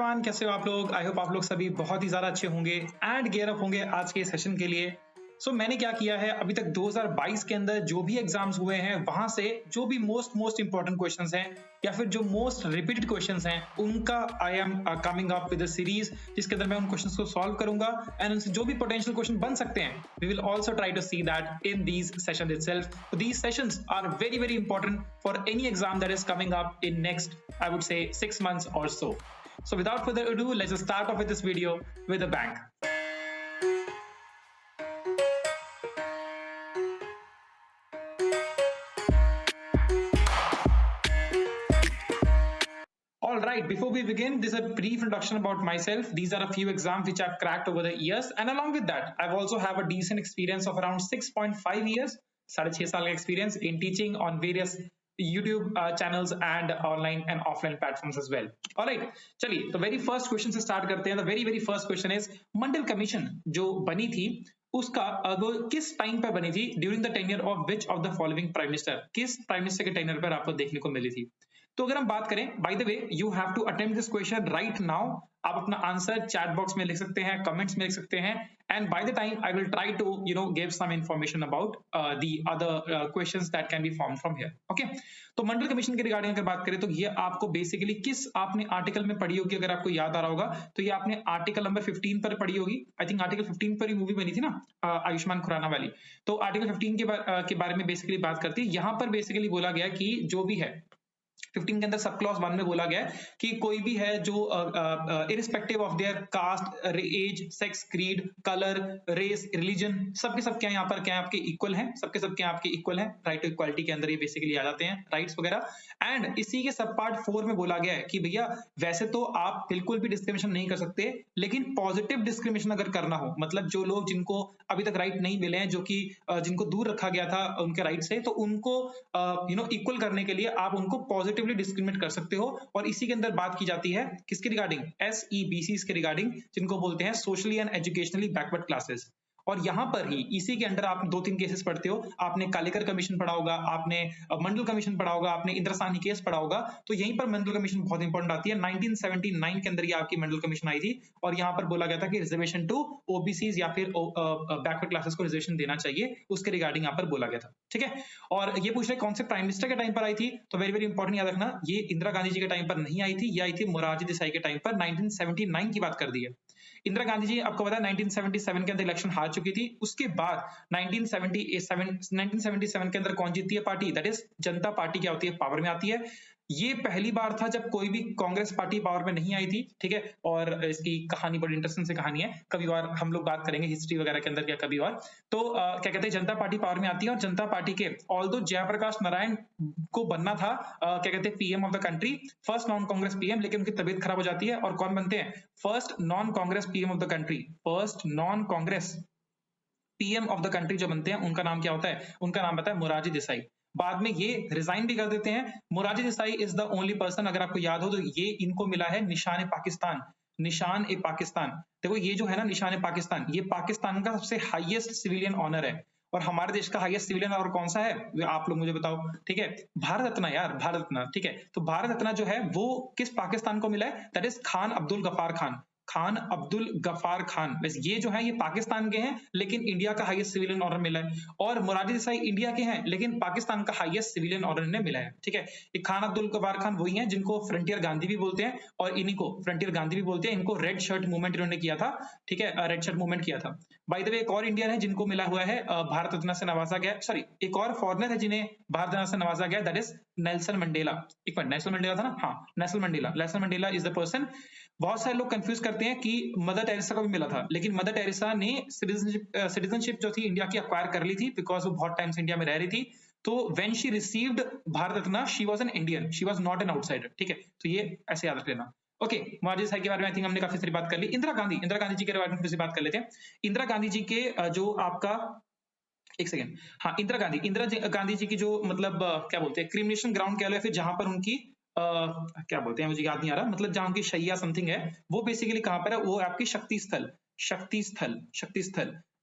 Everyone, कैसे हो आप लोग? आई होप आप लोग सभी बहुत ही ज़्यादा अच्छे होंगे एंड गियर अप होंगे आज के सेशन के लिए। मैंने क्या किया है अभी तक 2022 के अंदर जो भी एग्जाम्स हुए हैं वहां से जो भी मोस्ट इंपॉर्टेंट क्वेश्चंस हैं या फिर जो मोस्ट रिपीटेड क्वेश्चंस हैं उनका I am coming up with a series जिसके अंदर मैं उन क्वेश्चंस को सॉल्व करूंगा एंड उनसे जो भी पोटेंशियल क्वेश्चन बन सकते हैं we will also try to see that in these sessions itself. These sessions are very very important for any exam that is coming up in next I would say 6 months or so. So without further ado, let's just start off with this video with a bang. Alright, before we begin, this is a brief introduction about myself. These are a few exams which I've cracked over the years, and along with that, I've also have a decent experience of around 6.5 years, 6.5 साल का experience in teaching on various YouTube channels and online and offline platforms as well. Alright, चलिए तो very first question से start करते हैं. The very first question is Mandal commission जो बनी थी उसका वो किस टाइम पर बनी थी during the tenure of which of the following prime minister, किस प्राइम मिनिस्टर के टेन्योर पर आपको देखने को मिली थी। तो अगर हम बात करें, by the way you have to attempt this question right now. आप अपना आंसर चैट बॉक्स में लिख सकते हैं, कमेंट्स में लिख सकते हैं and by the time I will try to give some information about the other questions that can be formed from here. Okay, तो मंडल कमीशन के रिगार्डिंग अगर बात करें तो ये आपको बेसिकली किस आपने आर्टिकल में पढ़ी होगी, अगर आपको याद आ रहा होगा तो ये आपने आर्टिकल नंबर 15 पर पढ़ी होगी। आई थिंक आर्टिकल 15 पर ही मूवी बनी थी ना आयुष्मान खुराना वाली। तो आर्टिकल 15 के बारे में बेसिकली बात करती है। यहाँ पर बेसिकली बोला गया कि जो भी है 15 के अंदर सब क्लॉज 1 में बोला गया है कि कोई भी है जो irrespective of their caste, age, sex, creed, colour, race, religion, सबके सब क्या यहाँ पर क्या आपके इक्वल हैं, सबके सब क्या आपके इक्वल हैं। राइट टू इक्वालिटी के अंदर ये बेसिकली आ जाते हैं राइट्स वगैरह। एंड इसी के सब पार्ट 4 में बोला गया है कि भैया वैसे तो आप बिल्कुल भी डिस्क्रिमिनेशन नहीं कर सकते, लेकिन पॉजिटिव डिस्क्रिमिनेशन अगर करना हो, मतलब जो लोग जिनको अभी तक राइट नहीं मिले हैं, जो कि जिनको दूर रखा गया था उनके राइट से, तो उनको इक्वल करने के लिए आप उनको पॉजिटिव डिस्क्रिमिनेट कर सकते हो। और इसी के अंदर बात की जाती है किसके रिगार्डिंग, SEBCs के रिगार्डिंग, जिनको बोलते हैं socially and educationally backward classes. और यहां पर ही इसी के अंडर आप 2-3 केसेस पढ़ते हो। आपने कालेकर कमीशन पढ़ा होगा, आपने मंडल कमीशन पढ़ा होगा, आपने इंद्रासानी केस पढ़ा होगा। तो यहीं पर मंडल कमीशन बहुत इंपॉर्टेंट आती है। 1979 के अंदर ये आपकी मंडल कमीशन आई थी और यहां पर बोला गया था कि रिजर्वेशन टू OBCs या फिर बैकवर्ड क्लासेस को रिजर्वेशन देना चाहिए, उसके रिगार्डिंग यहां पर बोला गया था। ठीक है, और ये पूछ रहे कौन से प्राइम मिनिस्टर के टाइम पर आई थी, तो वेरी वेरी इंपॉर्टेंट याद रखना, ये इंदिरा गांधी जी के टाइम पर नहीं आई थी, ये आई थी मोरारजी देसाई के टाइम पर। 1979 की बात कर दी है। इंदिरा गांधी जी आपको पता है 1977 के अंदर इलेक्शन हार चुकी थी। उसके बाद 1977 के अंदर कौन जीतती है party, that is Janata party क्या होती है, पावर में आती है। ये पहली बार था जब कोई भी कांग्रेस पार्टी पावर में नहीं आई थी। ठीक है, और इसकी कहानी बड़ी इंटरेस्टिंग सी कहानी है, कभी और हम लोग बात करेंगे हिस्ट्री वगैरह के अंदर क्या कभी और। तो क्या कहते हैं, जनता पार्टी पावर में आती है और जनता पार्टी के ऑल्दो जयप्रकाश नारायण को बनना था क्या कहते हैं PM of the country, first non Congress PM, लेकिन उनकी तबीयत खराब हो जाती है और कौन बनते हैं first non Congress PM of the country. First non Congress PM of the country जो बनते हैं उनका नाम क्या होता है, उनका नाम बताया मोरारजी देसाई। बाद में ये रिजाइन भी कर देते हैं। Morarji Desai is the only person, अगर आपको याद हो तो ये इनको मिला है निशान पाकिस्तान। निशान ए पाकिस्तान, देखो ये जो है ना निशान ए पाकिस्तान, ये पाकिस्तान का सबसे हाईएस्ट सिविलियन ऑनर है। और हमारे देश का हाईएस्ट सिविलियन ऑनर कौन सा है, आप लोग मुझे बताओ। ठीक है, भारत रत्न यार, भारत रत्न। ठीक है, तो भारत रत्न जो है वो किस पाकिस्तान को मिला है, दैट इज खान अब्दुल गफार खान। खान अब्दुल गफार खान, वैसे ये जो है ये पाकिस्तान के हैं लेकिन इंडिया का हाईएस्ट सिविलियन ऑनर मिला है। और मोरारजी देसाई इंडिया के हैं लेकिन पाकिस्तान का हाईएस्ट सिविलियन ऑनर इन्हें मिला है। ठीक है, ये खान अब्दुल गफार खान वही हैं जिनको फ्रंटियर गांधी भी बोलते हैं और इन्हीं को फ्रंटियर गांधी भी बोलते हैं। इनको रेड शर्ट मूवमेंट इन्होंने किया था। ठीक है, रेड शर्ट मूवमेंट किया था। बाय द वे एक और इंडियन है जिनको मिला हुआ है भारत रत्न से नवाजा गया, सॉरी एक और फॉरनर है जिन्हें भारत रत्न से नवाजा गया, दैट इज नेल्सन मंडेला। एक मिनट, नेल्सन मंडेला था ना, हाँ Nelson Mandela. Nelson Mandela is the person. बहुत सारे लोग कंफ्यूज करते हैं कि मदर टेरेसा को भी मिला था, लेकिन मदर टेरेसा ने सिटीजनशिप जो थी इंडिया की अक्वायर कर ली थी बिकॉज वो बहुत टाइम से इंडिया में रह रही थी। तो when she received Bharat Ratna she was an Indian, she was not an outsider. ठीक है, तो ये ऐसे याद रख लेना। ओके, मोरारजी देसाई के बारे में आई थिंक हमने काफी सारी बात कर ली। इंदिरा गांधी जी के बारे में बात कर लेते हैं। इंदिरा गांधी जी के जो आपका एक सेकेंड, हाँ इंदिरा गांधी जी की जो मतलब क्या बोलते हैं क्रिमिनेशन ग्राउंड कह लो या फिर जहां पर उनकी क्या बोलते हैं मुझे याद नहीं आ रहा, मतलब जहां उनकी शैया समथिंग है वो बेसिकली कहां पर है, वो आपकी शक्ति स्थल।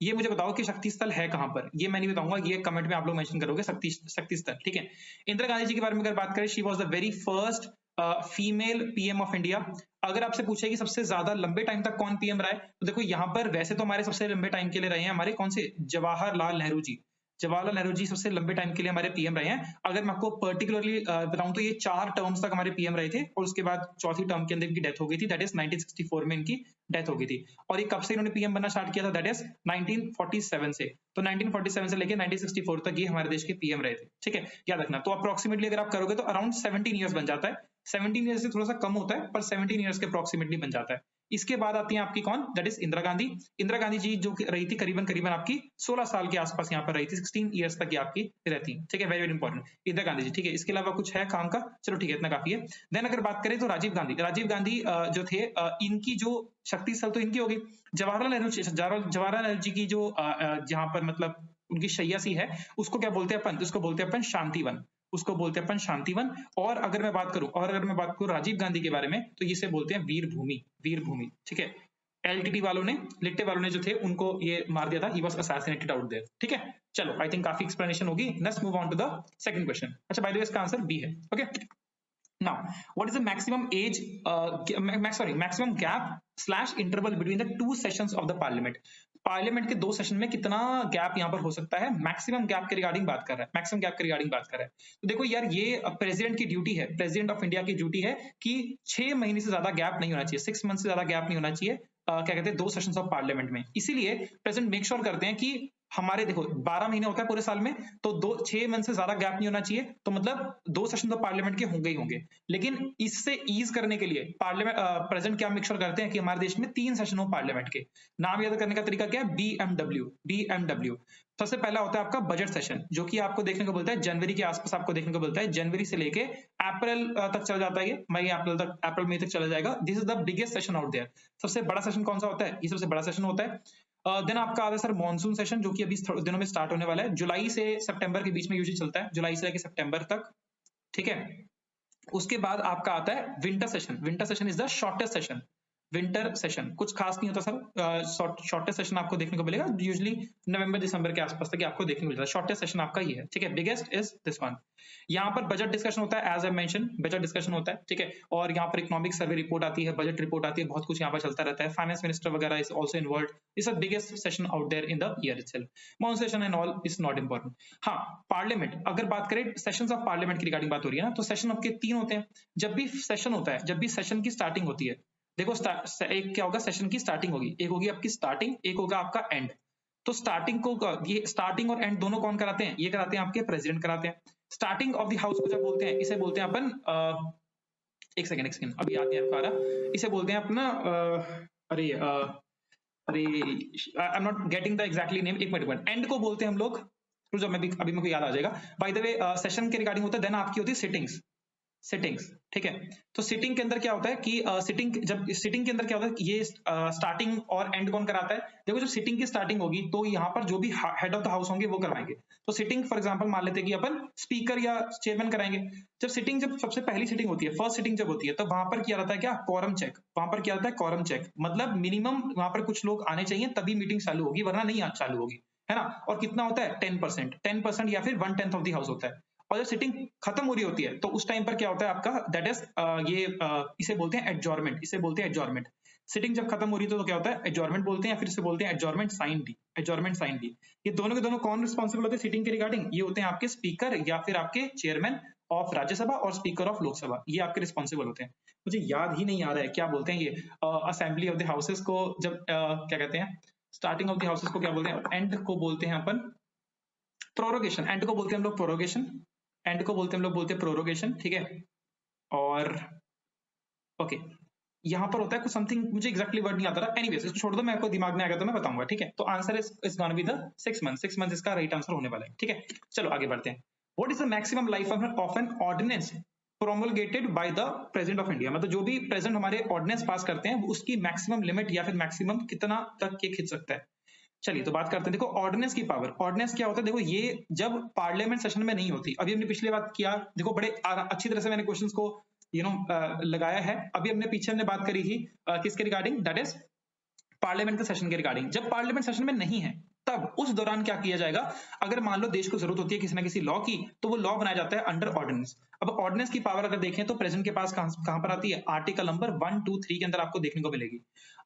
ये मुझे बताओ कि शक्ति स्थल है कहां पर, ये मैं नहीं बताऊंगा, ये कमेंट में आप लोग मेंशन करोगे शक्ति स्थल। ठीक है, इंदिरा गांधी जी के बारे में अगर बात करें, she was the very first female PM of India. अगर आपसे पूछे कि सबसे ज्यादा लंबे टाइम तक कौन पीएम रहा है, तो देखो यहाँ पर वैसे तो हमारे सबसे लंबे टाइम के लिए रहे हैं हमारे कौन से, जवाहरलाल नेहरू जी। जवाहरलाल नेहरू जी सबसे लंबे टाइम के लिए हमारे पीएम रहे हैं। अगर मैं आपको पर्टिकुलरली बताऊं तो ये 4 टर्म्स तक हमारे पीएम रहे थे, और उसके बाद चौथी टर्म के अंदर इनकी डेथ हो गई थी, दैट इज 1964 में इनकी डेथ हो गई थी। और ये कब से इन्होंने पीएम बनना स्टार्ट किया था, दैट इज 1947 से। तो 1947 से लेकर 1964 तक ये हमारे देश के पीएम रहे थे, ठीक है, याद रखना। तो अप्रोक्सीमेटली अगर आप करोगे तो अराउंड 17 ईयर्स बन जाता है। 17 ईयर्स से थोड़ा सा कम होता है, पर 17 ईयर्स के अप्रोक्सीमेटली बन जाता है। इसके बाद आती हैं आपकी कौन, दैट इज इंदिरा गांधी। इंदिरा गांधी जी जो रही थी करीबन करीबन आपकी 16 साल के आसपास यहाँ पर रही थी, 16 ईयर्स तक ये आपकी रहती है, ठीक है, very very important Indira Gandhi ji, ठीक है। इसके अलावा कुछ है काम का, चलो ठीक है, इतना काफी है। देन अगर बात करें तो राजीव गांधी, राजीव गांधी जो थे, इनकी जो शक्ति स्थल तो इनकी होगी। जवाहरलाल नेहरू जी की जो जहां पर मतलब उनकी शैया सी है, उसको क्या बोलते हैं अपन, उसको बोलते हैं अपन शांतिवन, उसको बोलते हैं अपन शांतिवन। और अगर मैं बात करूं राजीव गांधी के बारे में, तो इसे बोलते हैं वीर भूमि, वीर भूमि, ठीक है। एलटीटी वालों ने, लिट्टे वालों ने जो थे उनको ये मार दिया था, he was assassinated out there, ठीक है। चलो आई थिंक काफी एक्सप्लेनेशन होगी, let's move on to the second question. अच्छा बाय द वे इसका आंसर बी है, okay. Now, what is the maximum age, maximum gap/interval between the 2 sessions of the parliament? Parliament के 2 session में कितना gap यहाँ पर हो सकता है, मैक्सिमम गैप के रिगार्डिंग बात कर रहा है, मैक्सिमम गैप के रिगार्डिंग बात कर रहा है। तो देखो यार, ये प्रेसिडेंट की ड्यूटी है, प्रेसिडेंट ऑफ इंडिया की ड्यूटी है कि 6 महीने से ज्यादा गैप नहीं होना चाहिए, 6 मंथ से ज्यादा गैप नहीं होना चाहिए, क्या कहते हैं, 2 सेशंस ऑफ पार्लियामेंट में। इसीलिए प्रेसिडेंट मेक श्योर करते हैं कि हमारे देखो 12 महीने होता है पूरे साल में, तो 6 मंथ से ज्यादा गैप नहीं होना चाहिए, तो मतलब 2 सेशन तो पार्लियामेंट के होंगे ही होंगे। लेकिन इससे ईज करने के लिए पार्लियामेंट प्रेसिडेंट क्या मेक श्योर करते हैं कि हमारे देश में 3 सेशन हो पार्लियामेंट के। नाम याद करने का तरीका क्या है, बीएमडब्ल्यू। सबसे पहला होता है आपका बजट सेशन, जो कि आपको देखने को मिलता है जनवरी के आसपास, आपको देखने को मिलता है जनवरी से लेके अप्रैल तक चला जाता है, ये मई अप्रैल मई तक चला जाएगा। This is the biggest session out there. सबसे बड़ा सेशन कौन सा होता है, ये सबसे बड़ा सेशन होता है। देन आपका आता है सर मॉनसून सेशन, जो कि अभी दिनों में स्टार्ट होने वाला है, जुलाई से सितंबर के बीच में यूजुअली चलता है, जुलाई से लेकर सितंबर तक, ठीक है। उसके बाद आपका आता है winter session. Winter session is the shortest session. Winter session कुछ खास नहीं होता सर, शॉर्टेस्ट सेशन आपको देखने को मिलेगा यूजुअली नवंबर दिसंबर के आसपास तक आपको देखने को मिलता है। शॉर्टेस्ट सेशन आपका ये है, ठीक है। Biggest is this one. यहाँ पर बजट डिस्कशन होता है, as I mention budget discussion होता है, ठीक है। और यहाँ पर इकोनॉमिक सर्वे रिपोर्ट आती है, बजट रिपोर्ट आती है, बहुत कुछ यहाँ पर चलता रहता है। फाइनेंस मिनिस्टर वगैरह is also involve. Is the biggest session out there in the year itself. Monsoon session and all is not important. हाँ, पार्लियामेंट अगर बात करें, सेशंस ऑफ पार्लियामेंट की रिगार्डिंग बात हो रही है ना, तो सेशन आपके 3 होते हैं। जब भी सेशन होता है, जब भी सेशन की स्टार्टिंग होती है, देखो एक क्या होगा, सेशन की स्टार्टिंग होगी, एक होगी आपकी स्टार्टिंग, एक होगा आपका एंड। तो स्टार्टिंग को, ये स्टार्टिंग और एंड दोनों कौन कराते हैं, ये कराते हैं आपके प्रेसिडेंट कराते हैं। स्टार्टिंग ऑफ द हाउस को जब बोलते हैं, इसे बोलते हैं अपन एक सेकंड अभी याद नहीं आ रहा, इसे बोलते हैं अपना अरे I am not getting the exactly name, एक मिनट। एंड को बोलते हैं हम लोग, तो जब मैं भी अभी मेरे को याद आ जाएगा। बाय द वे सेशन के रिगार्डिंग होता है, देन आपकी होती है सिटिंग्स, ठीक है। तो सिटिंग के अंदर क्या होता है कि सिटिंग के अंदर क्या होता है, ये स्टार्टिंग और एंड कौन कराता है। देखो जब सिटिंग की स्टार्टिंग होगी, तो यहाँ पर जो भी हेड ऑफ द हाउस होंगे वो करवाएंगे। तो सिटिंग फॉर एग्जांपल मान लेते हैं कि अपन स्पीकर या चेयरमैन कराएंगे। जब सबसे पहली सिटिंग होती है, फर्स्ट सिटिंग जब होती है, तो वहां पर किया जाता है क्या, कोरम चेक। वहां पर किया जाता है कोरम चेक, मतलब मिनिमम वहां पर कुछ लोग आने चाहिए तभी मीटिंग चालू होगी, वरना नहीं चालू होगी, है ना। और कितना होता है, 10% या फिर 1/10 ऑफ द हाउस होता है। और जब सिटिंग खत्म हो रही होती है, तो उस टाइम पर क्या होता है आपका, दैट इज इसे बोलते हैं एडजॉर्नमेंट। सिटिंग जब खत्म हो रही है तो क्या होता है, एडजॉर्नमेंट बोलते हैं, या फिर इसे बोलते हैं एडजॉर्नमेंट साइन डी। ये दोनों के दोनों कौन रिस्पॉन्सिबल होते हैं सिटिंग के रिगार्डिंग, ये होते हैं आपके स्पीकर या फिर आपके चेयरमैन ऑफ राज्यसभा और स्पीकर ऑफ लोकसभा, ये आपके रिस्पॉन्सिबल होते हैं। मुझे याद ही नहीं आ रहा है क्या बोलते हैं ये, असेंबली ऑफ द हाउसेस को जब क्या कहते हैं, स्टार्टिंग ऑफ द हाउसेस को क्या बोलते हैं, एंड को बोलते हैं अपन प्रोरोगेशन, एंड को बोलते हैं हम लोग प्रोरोगेशन, ठीक है। और ओके, यहाँ पर होता है कुछ समथिंग, मुझे एक्जैक्टली वर्ड नहीं आता रहा, एनीवेज इसको छोड़ दो, मैं आपको दिमाग में आ गया तो मैं बताऊंगा, ठीक है। तो answer is gonna be the 6 month इसका राइट आंसर होने वाला है, ठीक है। चलो आगे बढ़ते हैं। What is the maximum life of an ordinance promulgated by the president of India, मतलब जो भी प्रेसिडेंट हमारे ऑर्डिनेंस पास करते हैं, उसकी मैक्सिमम लिमिट या फिर मैक्सिमम कितना तक ये खींच सकता है। चलिए तो बात करते हैं। देखो ऑर्डिनेंस की पावर, ऑर्डिनेंस क्या होता है, देखो ये जब पार्लियामेंट सेशन में नहीं होती, अभी हमने पिछली बात किया, देखो बड़े अच्छी तरह से मैंने क्वेश्चंस को लगाया है। अभी हमने बात करी थी किसके रिगार्डिंग, दैट इज पार्लियामेंट के सेशन के रिगार्डिंग। जब पार्लियामेंट सेशन में नहीं है, तब उस दौरान क्या किया जाएगा, अगर मान लो देश को जरूरत होती है किसी ना किसी लॉ की, तो वो लॉ बनाया जाता है अंडर ऑर्डिनेंस। अब ऑर्डिनेंस की पावर अगर देखें तो प्रेजेंट के पास कहां पर आती है, आर्टिकल नंबर 1, 2, 3 के अंदर आपको देखने को मिलेगी।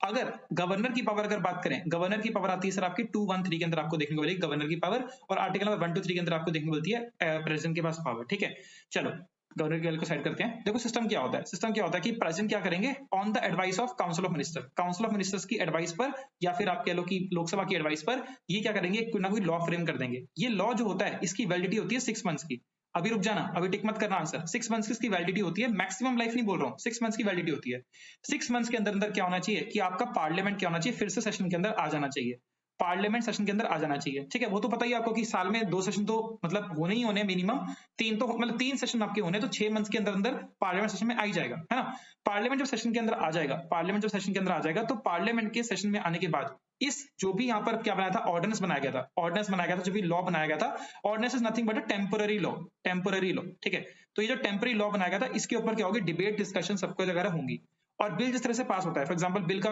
अगर गवर्नर की पावर अगर बात करें, गवर्नर की पावर आती है सर आपकी 2, 1, 3 के अंदर आपको देखने को मिलेगी गवर्नर की पावर, और आर्टिकल नंबर 1, 2, 3 के अंदर आपको देखने को मिलती है प्रेसिडेंट के पास पावर। ठीक है, चलो गवर्नर की को साइड करते हैं। देखो सिस्टम क्या होता है, सिस्टम क्या होता है कि प्रेसिडेंट क्या करेंगे, on the advice of council of minister, council of ministers की एडवाइस पर, या फिर आप कह लो कि लोकसभा की एडवाइस पर, ये क्या करेंगे, कोई ना कोई लॉ फ्रेम कर देंगे। ये लॉ जो होता है इसकी वैलिडिटी होती है 6 मंथ्स की। अभी रुक जाना, अभी टिक मत करना आंसर। 6 मंथ्स की इसकी वैलिडिटी होती है, मैक्सिमम लाइफ नहीं बोल रहा हूँ, 6 मंथ्स की वैलिडिटी होती है। 6 मंथ्स के अंदर अंदर क्या होना चाहिए कि आपका पार्लियामेंट क्या होना चाहिए, फिर से सेशन के अंदर आ जाना चाहिए, पार्लियामेंट सेशन के अंदर आ जाना चाहिए। ठीक है, वो तो पता ही आपको कि साल में 2 सेशन तो मतलब होने ही होने, मिनिमम 3 तो मतलब 3 सेशन आपके होने, तो 6 मंथ्स के अंदर अंदर पार्लियामेंट सेशन में आ ही जाएगा, है ना। पार्लियामेंट जब सेशन के अंदर आ जाएगा, पार्लियामेंट जब सेशन के अंदर आ जाएगा, तो पार्लियामेंट के सेशन में आने के बाद इस जो भी यहाँ पर क्या बनाया था, ऑर्डिनेंस बनाया गया था, ऑर्डिनेंस बनाया गया था, जो भी लॉ बनाया गया था, ordinance is nothing but a temporary law, temporary law. ठीक है, तो ये जो टेम्पररी लॉ बनाया गया था, इसके ऊपर क्या होगी, डिबेट डिस्कशन सबको वगैरह होंगी। और बिल जिस तरह से पास होता है, फॉर एग्जांपल बिल का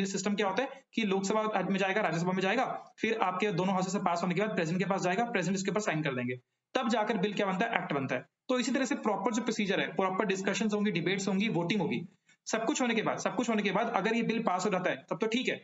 सिस्टम क्या होता है कि लोकसभा में जाएगा, राज्यसभा में जाएगा, फिर आपके दोनों हाउसेस से पास होने के बाद प्रेसिडेंट के पास जाएगा, प्रेसिडेंट इसके ऊपर साइन कर देंगे, तब जाकर बिल क्या बनता है, एक्ट बनता है। तो इसी तरह से प्रॉपर जो प्रोसीजर है, प्रॉपर डिस्कशंस होंगी, डिबेट्स होंगी, वोटिंग होगी, सब कुछ होने के बाद अगर ये बिल पास हो जाता है तब तो ठीक है।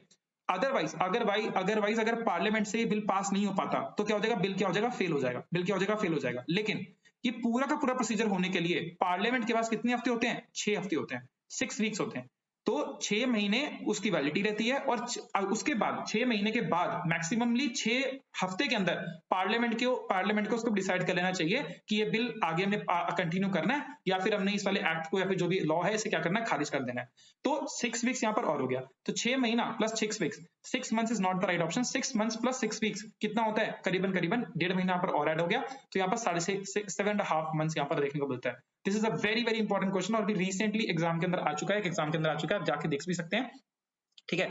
अदरवाइज अगर पार्लियामेंट से बिल पास नहीं हो पाता तो क्या हो जाएगा, बिल क्या हो जाएगा, फेल हो जाएगा, बिल क्या हो जाएगा, फेल हो जाएगा। लेकिन ये पूरा का पूरा प्रोसीजर होने के लिए पार्लियामेंट के पास कितने हफ्ते होते हैं, 6 हफ्ते होते हैं, 6 वीक्स होते हैं। तो 6 महीने उसकी वैलिडिटी रहती है, और उसके बाद 6 महीने के बाद मैक्सिममली 6 हफ्ते के अंदर पार्लियामेंट को उसको डिसाइड कर लेना चाहिए कि ये बिल आगे हमने कंटिन्यू करना है, या फिर हमने इस वाले एक्ट को या फिर जो भी लॉ है इसे क्या करना है, खारिज कर देना है। तो 6 वीक्स यहाँ पर और हो गया, तो 6 महीना plus 6 weeks, 6 months is not the right option, 6 months plus 6 weeks कितना होता है, करीबन 1.5 महीना यहाँ पर और ऐड हो गया, तो यहाँ पर 7.5 मंथ्स यहाँ पर देखने को मिलता है। This is a very very important question, और भी रिसेंटली एग्जाम के अंदर आ चुका है, एक एग्जाम के अंदर आ चुका है, आप जाके देख भी सकते हैं। ठीक है,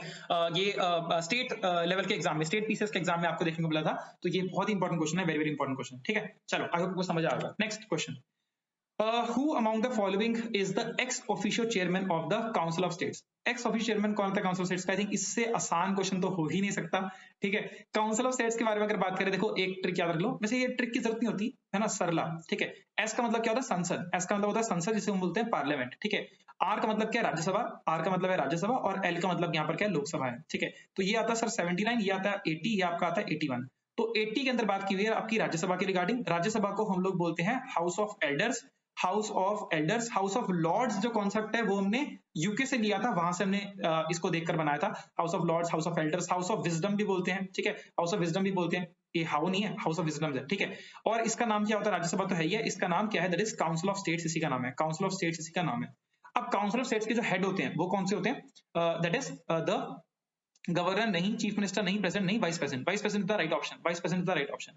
ये स्टेट लेवल के एग्जाम में, स्टेट पीसीएस के एग्जाम में आपको देखने को मिला था, तो ये बहुत ही इंपॉर्टेंट क्वेश्चन है, वेरी वेरी इंपॉर्टेंट क्वेश्चन। ठीक है, चलो आई होप आपको समझ आ गया। Next question, who among the following is the ex officio chairman of the council of states? ex officio chairman कौन था council of states का? आई थिंक इससे आसान क्वेश्चन तो हो ही नहीं सकता। ठीक है, council of states के बारे में अगर बात करें, देखो एक ट्रिक याद रख लो, वैसे ये ट्रिक की जरूरत नहीं होती है ना, सरला। ठीक है, एस का मतलब क्या होता है, संसद, एस का मतलब होता है संसद, जिसे हम बोलते हैं पार्लियामेंट। ठीक है, आर का मतलब क्या है, राज्यसभा, आर का मतलब है राज्यसभा, और एल का मतलब यहाँ पर क्या है, लोकसभा है। ठीक है, तो ये आता है सर 79, ये आता है 80, ये आपका आता है 81। तो 80 के अंदर बात की हुई है आपकी राज्यसभा के रिगार्डिंग। राज्यसभा को हम लोग बोलते हैं house of elders, house of elders, house of Lords जो कॉन्सेप्ट है वो हमने यूके से लिया था, वहां से हमने इसको देखकर बनाया था। House of Lords, house of elders, house of wisdom भी बोलते हैं। ठीक है, हाउस ऑफ विजडम भी बोलते हैं, ये हाउ नहीं है, हाउस ऑफ विजडम है। ठीक है, और इसका नाम क्या होता है, राज्यसभा तो है ही है, इसका नाम क्या है, that is council of states, इसी का नाम है, काउंसिल ऑफ स्टेट्स इसी का नाम है। अब काउंसिल ऑफ स्टेट्स के जो हेड होते हैं वो कौन से होते हैं, दैट इज द गवर्नर नहीं, चीफ मिनिस्टर नहीं, प्रेसिडेंट नहीं, vice president, vice president the right option, vice president the right option.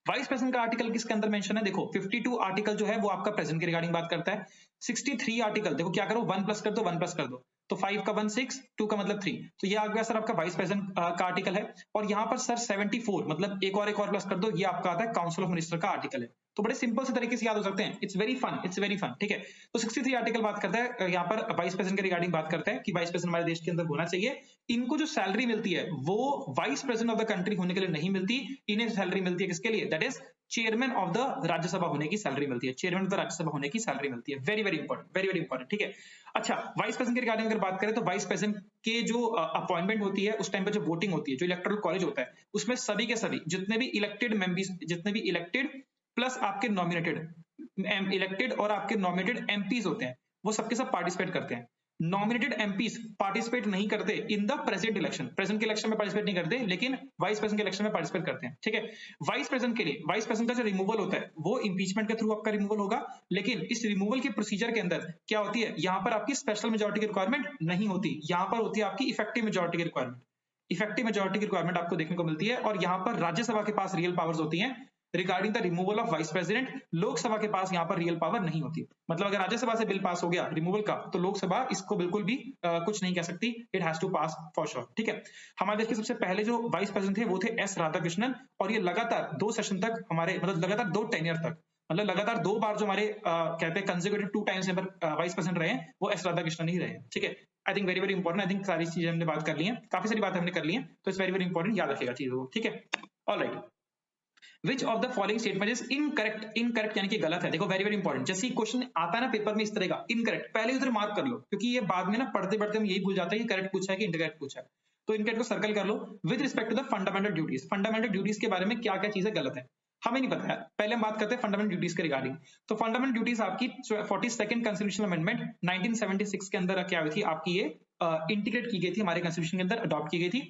Vice president का आर्टिकल किसके अंदर मेंशन है, देखो 52 आर्टिकल जो है वो आपका प्रेसिडेंट के रिगार्डिंग बात करता है। 63 आर्टिकल, देखो क्या करो, 1 प्लस कर दो, 1 प्लस कर दो, तो 5 का 1 6, 2 का मतलब 3, तो ये आ गया सर आपका वाइस प्रेसिडेंट का आर्टिकल है। और यहाँ पर सर 74 मतलब एक और प्लस कर दो, ये आपका आता है काउंसिल ऑफ मिनिस्टर का आर्टिकल है। तो बड़े सिंपल से तरीके से याद हो सकते हैं, it's very fun, it's very fun. ठीक है, तो 63 आर्टिकल बात करता है यहाँ पर वाइस प्रेसिडेंट के रिगार्डिंग बात करता है कि वाइस प्रेसिडेंट हमारे देश के अंदर होना चाहिए। इनको जो सैलरी मिलती है वो vice president of the country होने के लिए नहीं मिलती, इन्हें सैलरी मिलती है किसके लिए, that is chairman of the Rajya Sabha होने की सैलरी मिलती है, चेयरमैन ऑफ द राज्यसभा होने की सैलरी मिलती है। Very very important, very very important. ठीक है, अच्छा वाइस प्रेसिडेंट के रिगार्डिंग अगर बात करें तो वाइस प्रेसिडेंट के जो अपॉइंटमेंट होती है उस टाइम पे जो वोटिंग होती है, जो इलेक्टोरल कॉलेज होता है, उसमें सभी के सभी जितने भी इलेक्टेड मेंबर्स, जितने भी इलेक्टेड प्लस आपके नॉमिनेटेड, इलेक्टेड और आपके नॉमिनेटेड एमपीज होते हैं, वो सबके सब पार्टिसिपेट करते हैं। नॉमिनेटेड एमपीज पार्टिसिपेट नहीं करते in the present election, present के इलेक्शन में पार्टिसिपेट नहीं करते, लेकिन वाइस प्रेसिडेंट के इलेक्शन में पार्टिसिपेट करते हैं। ठीक है, वाइस प्रेसिडेंट के लिए, वाइस प्रेसिडेंट का जो रिमूवल होता है वो इंपीचमेंट के थ्रू आपका रिमूवल होगा, लेकिन इस रिमूवल के प्रोसीजर के अंदर क्या होती है, यहाँ पर आपकी स्पेशल मेजोरिटी की रिक्वायरमेंट नहीं होती, यहाँ पर होती है आपकी इफेक्टिव मेजोरिटी की रिक्वायरमेंट। इफेक्टिव मेजोरिटी की रिक्वायरमेंट आपको देखने को मिलती है, और यहाँ पर राज्यसभा के पास रियल पावर्स होती हैं regarding the removal of vice president. Lok Sabha के पास यहाँ पर रियल पावर नहीं होती, मतलब अगर राज्यसभा से बिल पास हो गया रिमूवल का, तो लोकसभा इसको बिल्कुल भी कुछ नहीं कह सकती, it has to pass for sure. ठीक है, हमारे देश के सबसे पहले जो वाइस प्रेसिडेंट थे वो थे एस राधाकृष्णन, और ये लगातार 2 सेशन तक हमारे, मतलब लगातार 2 टेन्योर तक, मतलब लगातार 2 बार जो हमारे कहते हैं कंसेक्यूटिव 2 टाइम्स यहाँ पर वाइस प्रेसिडेंट रहे हैं, वो एस राधाकृष्णन ही रहे हैं। ठीक है, I think very very important, I think सारी चीजें हमने बात कर ली है, काफी सारी बातें हमने कर ली है, तो इट्स वेरी वेरी इंपॉर्टेंट, याद रखिएगा चीजों को। ठीक है, alright, which of the following statement is incorrect, incorrect यानी कि गलत है। देखो वेरी वेरी इंपॉर्टेंट, जैसे क्वेश्चन आता है ना पेपर में इस तरह का इनकरेक्ट, पहले उधर मार्क कर लो, क्योंकि ये बाद में ना पढ़ते पढ़ते हम यही भूल जाते हैं कि करेक्ट पूछा है कि इनकरेक्ट पूछा है। तो इनकरेक्ट को सर्कल कर लो। With respect to the fundamental duties, fundamental duties के बारे में क्या क्या चीजें गलत है हमें नहीं पता है। पहले हम बात करते हैं फंडामेंटल ड्यूटीज के रिगार्डिंग। तो फंडामेंटल ड्यूटीज आपकी 42nd कॉन्स्टिट्यूशनल अमेंडमेंट 1976 के अंदर क्या हुई थी आपकी, ये इंटीग्रेट की गई थी हमारे कॉन्स्टिट्यूशन के अंदर, अडॉप्ट की गई थी।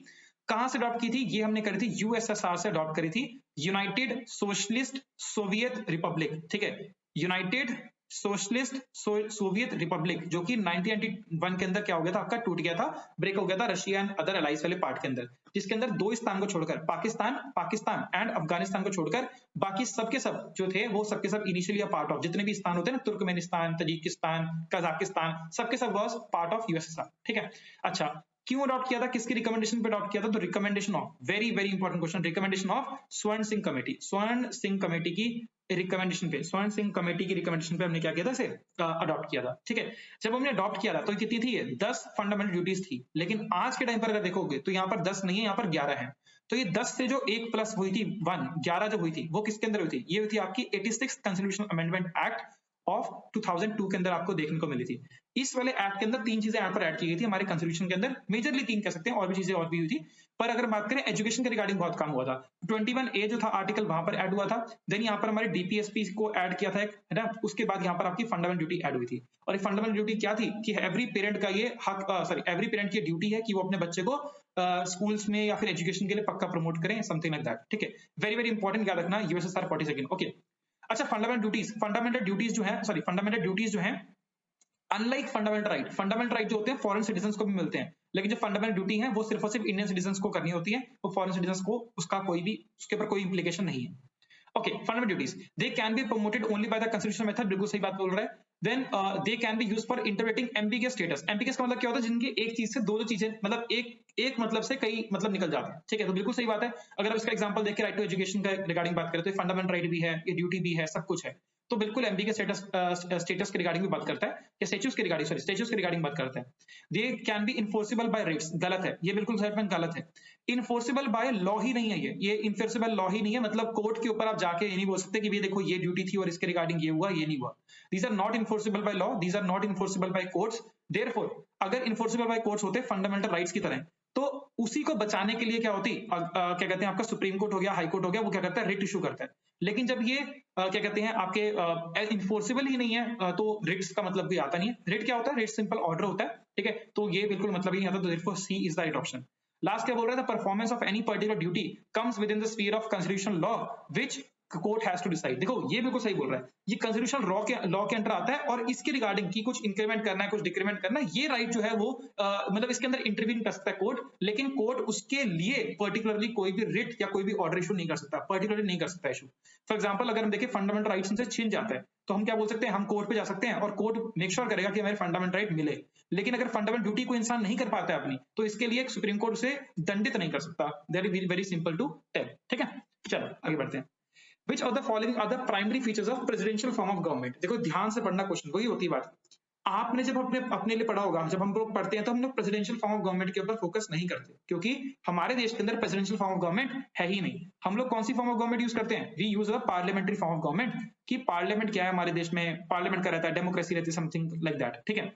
कहां से अडॉप्ट की थी, ये हमने करी थी यूएसएसआर से अडॉप्ट करी थी, यूनाइटेड सोशलिस्ट सोवियत रिपब्लिक, ठीक है, यूनाइटेड सोशलिस्ट सोवियत रिपब्लिक, जो कि 1991 के अंदर क्या हो गया था आपका, टूट गया था, ब्रेक हो गया था रशिया एंड अदर अलाइज वाले पार्ट के अंदर, जिसके अंदर दो स्थान को छोड़कर पाकिस्तान एंड अफगानिस्तान को छोड़कर बाकी सबके सब जो थे वो सबके सब इनिशियली पार्ट ऑफ, जितने भी स्थान होते हैं ना, तुर्कमेनिस्तान, तजिकिस्तान, कजाकिस्तान, सबके सब वाज पार्ट ऑफ यूएसएसआर, ठीक है। अच्छा, क्यों अडॉप्ट किया था, किसकी रिकमेंडेशन पे अडॉप्ट किया था, तो recommendation of, very very important question, recommendation of स्वर्ण सिंह कमेटी, स्वर्ण सिंह कमेटी की रिकमेंडेशन पे, स्वर्ण सिंह कमेटी की रिकमेंडेशन पे हमने क्या किया था, इसे अडॉप्ट किया था, ठीक है। जब हमने अडॉप्ट किया था तो कितनी थी, ये 10 फंडामेंटल ड्यूटीज थी, लेकिन आज के टाइम पर अगर देखोगे तो यहाँ पर 10 नहीं है, यहाँ पर 11 है। तो ये 10 से जो 1 प्लस हुई थी 1, 11 जो हुई थी वो किसके अंदर हुई थी, ये हुई थी आपकी 86 कॉन्स्टिट्यूशनल अमेंडमेंट एक्ट ऑफ 2002 के अंदर आपको देखने को मिली थी। इस वाले एक्ट के अंदर 3 चीजें यहाँ पर ऐड की गई थी हमारे कॉन्स्टिट्यूशन के अंदर, मेजरली 3 कह सकते हैं, और भी चीजें और भी हुई थी, पर अगर बात करें एजुकेशन के रिगार्डिंग बहुत काम हुआ था। 21A जो था आर्टिकल वहां पर ऐड हुआ था, देन यहाँ पर हमारे डीपीएसपी को ऐड किया था एक, है ना, उसके बाद यहाँ पर आपकी फंडामेंटल ड्यूटी ऐड हुई थी। और ये फंडामेंटल ड्यूटी क्या थी कि एवरी पेरेंट का ये हक, सॉरी एवरी पेरेंट की ड्यूटी है कि वो अपने बच्चे को स्कूल्स में या फिर एजुकेशन के लिए पक्का प्रमोट करें, समथिंग लाइक दैट, ठीक है। वेरी वेरी इंपॉर्टेंट याद रखना, यूएसएसआर 42, ओके। अच्छा, फंडामेंटल ड्यूटीज जो है, सॉरी फंडामेंटल ड्यूटीज जो है, अनलाइक फंडामेंटल राइट जो होते हैं फॉरेन सिटीजन्स को भी मिलते हैं, लेकिन जो फंडामेंटल ड्यूटी है वो सिर्फ और सिर्फ इंडियन सिटीजन्स को करनी होती है, वो फॉरेन सिटीजन्स को उसका कोई भी, उसके ऊपर कोई इंप्लीकेशन नहीं है। Okay, fundamental duties, they can be promoted only by the constitutional method, बिल्कुल सही बात बोल रहा है। Then they can be used for interpreting ambiguous status, ambiguous का मतलब क्या होता है, जिनकी एक चीज से दो चीजें, मतलब एक मतलब से कई मतलब निकल जाते हैं, ठीक है, तो बिल्कुल सही बात है। अगर आप इसका एग्जांपल देखें, राइट टू एजुकेशन का रिगार्डिंग बात करें तो फंडामेंटल राइट भी है, ये ड्यूटी भी है, सब कुछ है, तो बिल्कुल एम्बिगियस स्टेटस के रिगार्डिंग भी बात करता है, या स्टेट्यूज के रिगार्डिंग, सॉरी स्टेट्यूज के रिगार्डिंग बात करता है। They can be enforceable by writs, गलत है, ये बिल्कुल स्टेटमेंट गलत है। इन्फोर्सिबल बाय लॉ ही नहीं है, ये इन्फोर्सिबल लॉ ही नहीं है, मतलब कोर्ट के ऊपर आप जाके ये नहीं बोल सकते कि ये देखो ये ड्यूटी थी और इसके रिगार्डिंग ये हुआ, ये नहीं हुआ। These are not enforceable by law, these are not enforceable by courts, therefore अगर इन्फोर्सिबल बाय कोर्ट्स होते फंडामेंटल राइट्स की तरह, तो उसी को बचाने के लिए क्या होती, क्या कहते हैं, आपका सुप्रीम कोर्ट हो गया, हाई कोर्ट हो गया, वो क्या करता है, रिट इशू करता है। लेकिन जब ये क्या कहते हैं आपके इन्फोर्सिबल ही नहीं है, तो रिट्स का मतलब भी आता नहीं है। रिट क्या होता है, रिट सिंपल ऑर्डर होता है, ठीक है, तो ये बिल्कुल मतलब ही नहीं आता, तो therefore C is the right option. Last क्या बोल रहा था, performance of any particular duty comes within the sphere of constitutional law which court has to decide. देखो ये बिल्कुल सही बोल रहा है, ये कॉन्स्टिट्यूशनल लॉ के अंडर आता है, और इसके रिगार्डिंग की कुछ इंक्रीमेंट करना है, कुछ डिक्रीमेंट करना है, ये राइट जो है वो मतलब इसके अंदर इंटरवीन कर सकता है कोर्ट, लेकिन कोर्ट उसके लिए पर्टिकुलरली कोई भी रिट या कोई भी ऑर्डर इशू नहीं कर सकता, पर्टिकुलरली नहीं कर सकता इशू। फॉर एग्जाम्पल अगर हम देखें फंडामेंटल राइट्स हमसे छीन जाता है, तो हम क्या बोल सकते हैं, हम कोर्ट पे जा सकते हैं और कोर्ट मेक श्योर करेगा कि हमारे फंडामेंटल राइट मिले। लेकिन अगर फंडामेंटल ड्यूटी कोई इंसान नहीं कर पाता है अपनी, तो इसके लिए सुप्रीम कोर्ट उसे दंडित नहीं कर सकता। That is very simple to tell, ठीक है। चलो आगे बढ़ते हैं। Which of the following are the primary features of presidential form of government? देखो ध्यान से पढ़ना क्वेश्चन, वही होती है बात। आपने जब अपने लिए पढ़ा होगा, जब हम लोग पढ़ते हैं तो हम लोग प्रेसिडेंशियल फॉर्म ऑफ गवर्नमेंट के ऊपर फोकस नहीं करते, क्योंकि हमारे देश के अंदर प्रेसिडेंशियल फॉर्म ऑफ गवर्नमेंट है ही नहीं। हम लोग कौन सी फॉर्म ऑफ गवर्नमेंट यूज करते हैं, we use a parliamentary form of government, कि पार्लियामेंट क्या है हमारे देश में, पार्लियामेंट का रहता है, डेमोक्रेसी रहती है, समथिंग लाइक दैट, ठीक है।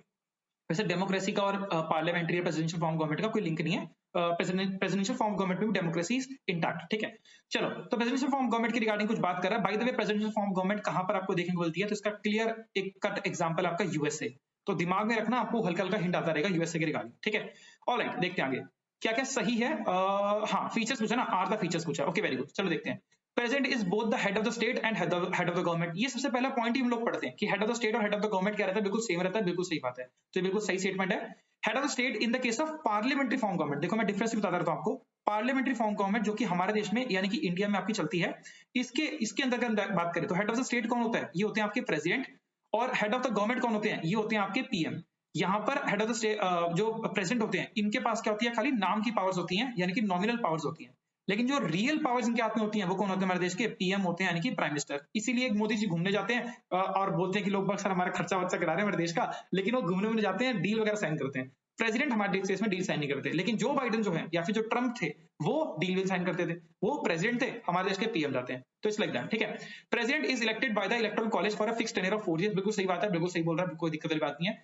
वैसे डेमोक्रेसी का और पार्लियामेंट्री या प्रेसिडेंशियल फॉर्म गवर्नमेंट का कोई लिंक नहीं है, प्रेसिडेंशियल फॉर्म गवर्नमेंट में भी डेमोक्रेसी इंटैक्ट, ठीक है। चलो, तो प्रेसिडेंशियल फॉर्म गवर्नमेंट की रिगार्डिंग कुछ बात कर रहा है। Bye the way presidential form government कहां पर आपको देखने को मिलती है, तो इसका क्लियर एक कट एग्जांपल आपका यूएसए, तो दिमाग में रखना, आपको हल्का हल्का हिंट आता रहेगा यूएसए के रिगार्डिंग, ठीक है। ऑलराइट, देखते हैं आगे क्या क्या सही है। हाँ, फीचर्स पूछा ना, आर द फीचर्स पूछा, ओके वेरी गुड। चलो देखते हैं। President is both the head of the state and head of the government, ये सबसे पहला पॉइंट ही हम लोग पढ़ते हैं कि हेड ऑफ द स्टेट और हेड ऑफ द गवर्नमेंट क्या रहता है, बिल्कुल सेम रहता है, बिल्कुल सही बात है, तो ये बिल्कुल सही स्टेटमेंट है। Head of the state in the case of parliamentary form government, देखो मैं डिफरेंस बताता रहता हूं आपको। पार्लियामेंट्री फॉर्म गवर्नमेंट जो कि हमारे देश में यानी कि इंडिया में आपकी चलती है, इसके अंदर अगर बात करें तो हेड ऑफ द स्टेट कौन होता है, ये होते हैं आपके प्रेसिडेंट, और हेड ऑफ द गवर्नमेंट कौन होते हैं, ये होते हैं आपके पीएम। यहाँ पर हेड ऑफ द स्टेट जो प्रेसिडेंट होते हैं, इनके पास क्या होती है, खाली नाम की पावर्स होती हैं, यानी कि नॉमिनल पावर्स होती हैं, लेकिन जो रियल पावर्स इनके हाथ में होती हैं वो कौन होते हैं, हमारे देश के पीएम होते हैं, यानी कि प्राइम मिनिस्टर। इसीलिए मोदी जी घूमने जाते हैं और बोलते हैं कि लोग सर हमारा खर्चा वर्चा करा रहे हैं हमारे देश का, लेकिन वो घूमने जाते हैं, डील वगैरह साइन करते हैं। प्रेसिडेंट हमारे केस में डील साइन नहीं करते, लेकिन जो बाइडेन जो है या फिर जो ट्रम्प थे वो डील साइन करते थे, वो प्रेसिडेंट थे, हमारे देश के पीएम जाते हैं। तो इट्स लाइक दैट, ठीक है। President is elected by the electoral college for a fixed tenure of 4 years, बिल्कुल सही बात है, बिल्कुल सही बोल रहा है, कोई दिक्कत वाली बात नहीं है।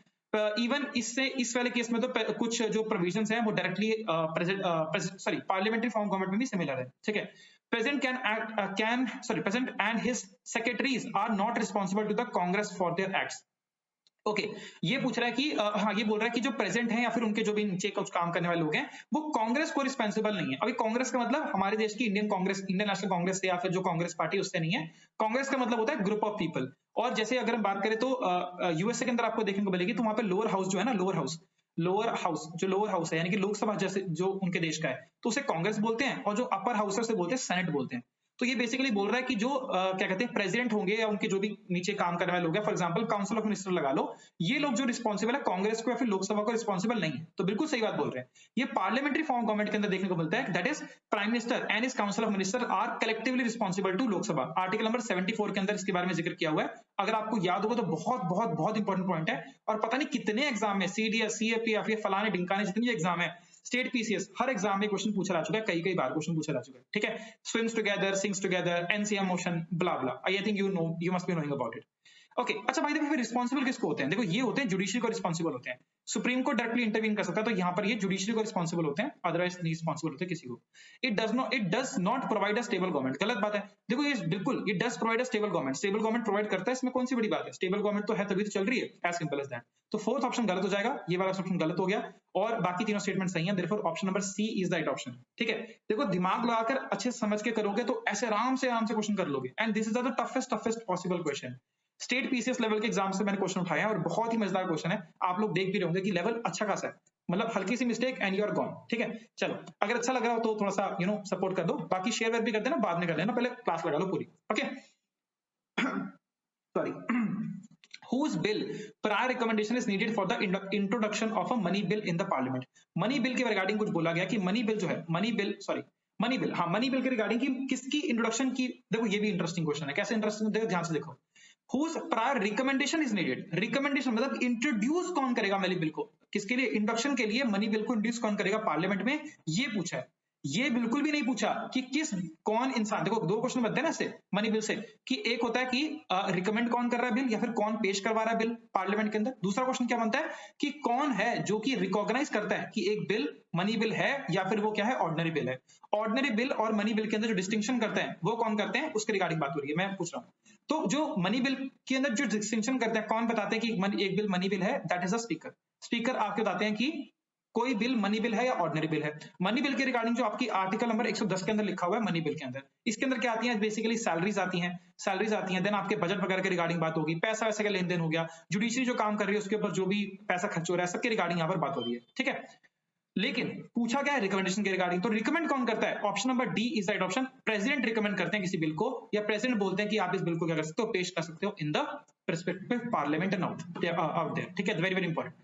इवन इससे इस वाले केस में तो कुछ जो प्रोविजंस हैं वो डायरेक्टली पार्लियामेंट्री फॉर्म गवर्नमेंट में भी सिमिलर है, ठीक है। President and his secretaries are not responsible to the Congress for their acts. Okay ये पूछ रहा है कि हाँ ये बोल रहा है कि जो प्रेसिडेंट हैं या फिर उनके जो भी नीचे कुछ काम करने वाले लोग हैं वो कांग्रेस को रिस्पॉन्सिबल नहीं है। अभी कांग्रेस का मतलब हमारे देश की इंडियन नेशनल कांग्रेस से या फिर जो कांग्रेस पार्टी उससे नहीं है। कांग्रेस का मतलब होता है ग्रुप ऑफ पीपल। और जैसे अगर हम बात करें तो यूएसए के अंदर आपको देखने को मिलेगी, तो वहां पे लोअर हाउस जो है ना, लोअर हाउस है यानी कि लोकसभा जैसे जो उनके देश का है, तो उसे कांग्रेस बोलते हैं, और जो अपर हाउस है उसे बोलते हैं सेनेट बोलते हैं। तो ये बेसिकली बोल रहा है कि जो क्या कहते हैं प्रेसिडेंट होंगे या उनके जो भी नीचे काम करने वाले लोग हैं, for example council of minister लगा लो, ये लोग जो रिस्पॉन्सिबल है कांग्रेस को या फिर लोकसभा को रिस्पॉन्सिबल नहीं है। तो बिल्कुल सही बात बोल रहे हैं। ये पार्लियामेंट्री फॉर्म गवर्नमेंट के अंदर देखने को मिलता है, that is prime minister and his council of minister are collectively responsible to Lok Sabha. Article number 74 के अंदर इसके बारे में जिक्र किया हुआ है। अगर आपको याद होगा तो बहुत बहुत बहुत इंपॉर्टेंट पॉइंट है, और पता नहीं कितने एग्जाम में सीडीएस, सीएपी या फिर फलाने ढिंकाने जितनी एग्जाम है, स्टेट पीसीएस, हर एग्जाम में क्वेश्चन पूछा जा चुका है, कई बार क्वेश्चन पूछा जा चुका है, ठीक है। Swims together, sings together, NCM motion, blah blah, I think you must be knowing about it. Okay अच्छा भाई देखो, फिर रिस्पॉन्सिबल किसको होते हैं? देखो ये होते हैं जुडिशरी को रिस्पॉन्सिबल होते हैं। सुप्रीम कोर्ट डायरेक्टली इंटरवीन कर सकता है, तो यहाँ पर ये जुडिशरी को रिस्पॉन्सिबल होते हैं, अदरवाइज नहीं रिस्पॉन्सिबल होते किसी को। It does not provide a stable government, गलत बात है। देखो ये बिल्कुल, it does provide a stable government, stable government provide करता है, इसमें कौन सी बड़ी बात है? स्टेबल गवर्नमेंट तो है तभी तो चल रही है, एज सिंपल एज दैट। तो फोर्थ ऑप्शन गलत हो जाएगा, ये वाला ऑप्शन गलत हो गया, और बाकी तीनों स्टेटमेंट सही है। Therefore option number C is the right option, ठीक है। देखो दिमाग लगाकर अच्छे से समझ के करोगे तो ऐसे आराम से क्वेश्चन कर लोगे, and this is the toughest possible question. State PCS level के एग्जाम से मैंने क्वेश्चन उठाया है, और बहुत ही मजेदार क्वेश्चन है, आप लोग देख भी रहे होंगे कि लेवल अच्छा खासा है, मतलब हल्की सी mistake and you are gone, ठीक है। चलो अगर अच्छा लग रहा हो तो थोड़ा सा सपोर्ट कर दो, बाकी शेयर भी कर देना, बाद में कर लेना, पहले क्लास लगा लो पूरी, okay. Sorry whose bill prior recommendation is needed for the introduction of a money bill in the parliament। Money bill के रिगार्डिंग कुछ बोला गया कि मनी बिल जो है, मनी बिल के रिगार्डिंग की किसकी इंट्रोडक्शन की। देखो ये भी इंटरेस्टिंग क्वेश्चन है, कैसे इंटरेस्टिंग, देखो ध्यान से देखो। whose prior recommendation is needed, recommendation मतलब इंट्रोड्यूस कौन करेगा मनी बिल को, किसके लिए? इंट्रोडक्शन के लिए मनी बिल को इंट्रोड्यूस कौन करेगा पार्लियामेंट में, ये पूछा है। ये बिल्कुल भी नहीं पूछा कि कौन इंसान, देखो दो क्वेश्चन बनते हैं ना इससे मनी बिल से, कि एक होता है कि रिकमेंड कौन कर रहा है बिल, या फिर कौन पेश करवा रहा है बिल पार्लियामेंट के अंदर। दूसरा क्वेश्चन क्या बनता है कि कौन है जो कि रिकॉग्नाइज करता है कि एक बिल मनी बिल है या फिर वो क्या है, ऑर्डिनरी बिल है। ऑर्डिनरी बिल और मनी बिल के अंदर जो डिस्टिंक्शन करते हैं वो कौन करते हैं, उसके रिगार्डिंग बात हो रही है, मैं पूछ रहा हूँ। तो जो मनी बिल के अंदर जो डिस्टिंक्शन करते हैं, कौन बताते हैं कि एक बिल मनी बिल है, that is a speaker. Speaker आपके बताते हैं कि कोई बिल मनी बिल है या ऑर्डिनरी बिल है। मनी बिल के रिगार्डिंग जो आपकी आर्टिकल नंबर 110 के अंदर लिखा हुआ है मनी बिल के अंदर, इसके अंदर क्या आती है, बेसिकली सैलरीज आती हैं, देन आपके बजट वगैरह के रिगार्डिंग बात होगी, पैसा वैसे का लेन देन हो गया, जुडिशरी जो काम कर रही है उसके ऊपर जो भी पैसा खर्च हो रहा है, सबके रिगार्डिंग यहाँ पर बात हो रही है, ठीक है। लेकिन पूछा क्या है रिकमेंडेशन के रिगार्डिंग, तो रिकमेंड कौन करता है? Option number D is right option. President recommend करते हैं किसी बिल को, या प्रेसिडेंट बोलते हैं कि आप इस बिल को क्या कर सकते हो, पेश कर सकते हो in the perspective parliament and out there, ठीक है, वेरी वेरी इंपॉर्टेंट।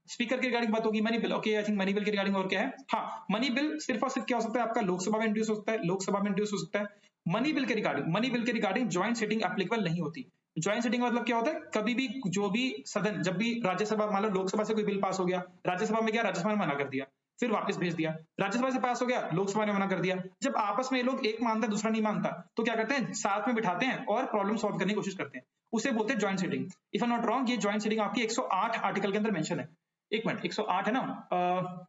स्पीकर के रिगार्डिंग बात होगी, money bill, okay, I think money bill के रिगार्डिंग और क्या है, हाँ मनी बिल सिर्फ और सिर्फ क्या हो सकता है आपका, लोकसभा में इंट्रोड्यूस हो सकता है, लोकसभा में इंट्रोड्यूस हो सकता है। मनी बिल के रिगार्डिंग ज्वाइंट सिटिंग एप्लीकेबल नहीं होती। ज्वाइंट सिटिंग मतलब क्या होता है, कभी भी जो भी सदन, जब भी राज्यसभा, मान लो लोकसभा से कोई बिल पास हो गया, राज्यसभा में गया, राज्यसभा ने मना कर दिया, फिर वापस भेज दिया, राज्यसभा से पास हो गया, लोकसभा ने मना कर दिया। जब आपस में ये लोग एक मानता है दूसरा नहीं मानता, तो क्या करते हैं, साथ में बिठाते हैं और प्रॉब्लम सॉल्व करने की कोशिश करते हैं, उसे बोलते हैं joint sitting. If I not wrong, ये ज्वाइंट सिटिंग आपकी 108 आर्टिकल के अंदर मेंशन है। एक मिनट, 108 है ना,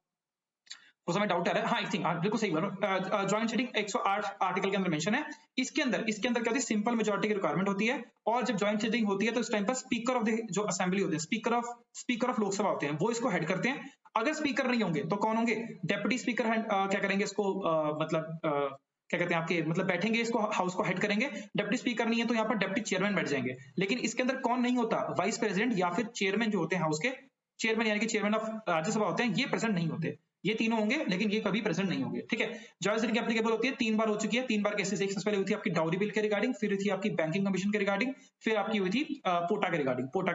उसमें डाउट आ रहा है, हाँ आई थिंक बिल्कुल सही बोल रहा हूं, ज्वाइंट सिटिंग 108 आर्टिकल के अंदर मेंशन है। इसके अंदर क्या होती है, सिंपल मेजॉरिटी की रिक्वायरमेंट होती है, और जब ज्वाइंट सिटिंग होती है तो इस टाइम पर स्पीकर ऑफ द जो असेंबली होते हैं, स्पीकर ऑफ लोकसभा होते हैं, वो इसको हेड करते हैं। अगर स्पीकर नहीं होंगे तो कौन होंगे, डेप्यूटी स्पीकर क्या करेंगे इसको, मतलब क्या कहते हैं आपके, मतलब बैठेंगे, इसको हाउस को हेड करेंगे। डिप्टी स्पीकर नहीं है तो यहाँ पर डिप्टी चेयरमैन बैठ जाएंगे। लेकिन इसके अंदर कौन नहीं होता, वाइस प्रेसिडेंट या फिर चेयरमैन जो होते हैं हाउस के, चेयरमैन यानी कि चेयरमैन ऑफ राज्यसभा होते हैं, ये प्रेजेंट नहीं होते। ये तीनों होंगे लेकिन ये कभी प्रेजेंट नहीं होंगे, ठीक है। ज्वाइंट सिटिंग एप्लीकेबल होती है, 3 बार हो चुकी है, 3 बार केसेस। एक सबसे पहले हुई थी आपकी डाउरी बिल के रिगार्डिंग, फिर हुई थी आपकी बैंकिंग कमीशन के रिगार्डिंग, फिर आपकी हुई थी पोटा के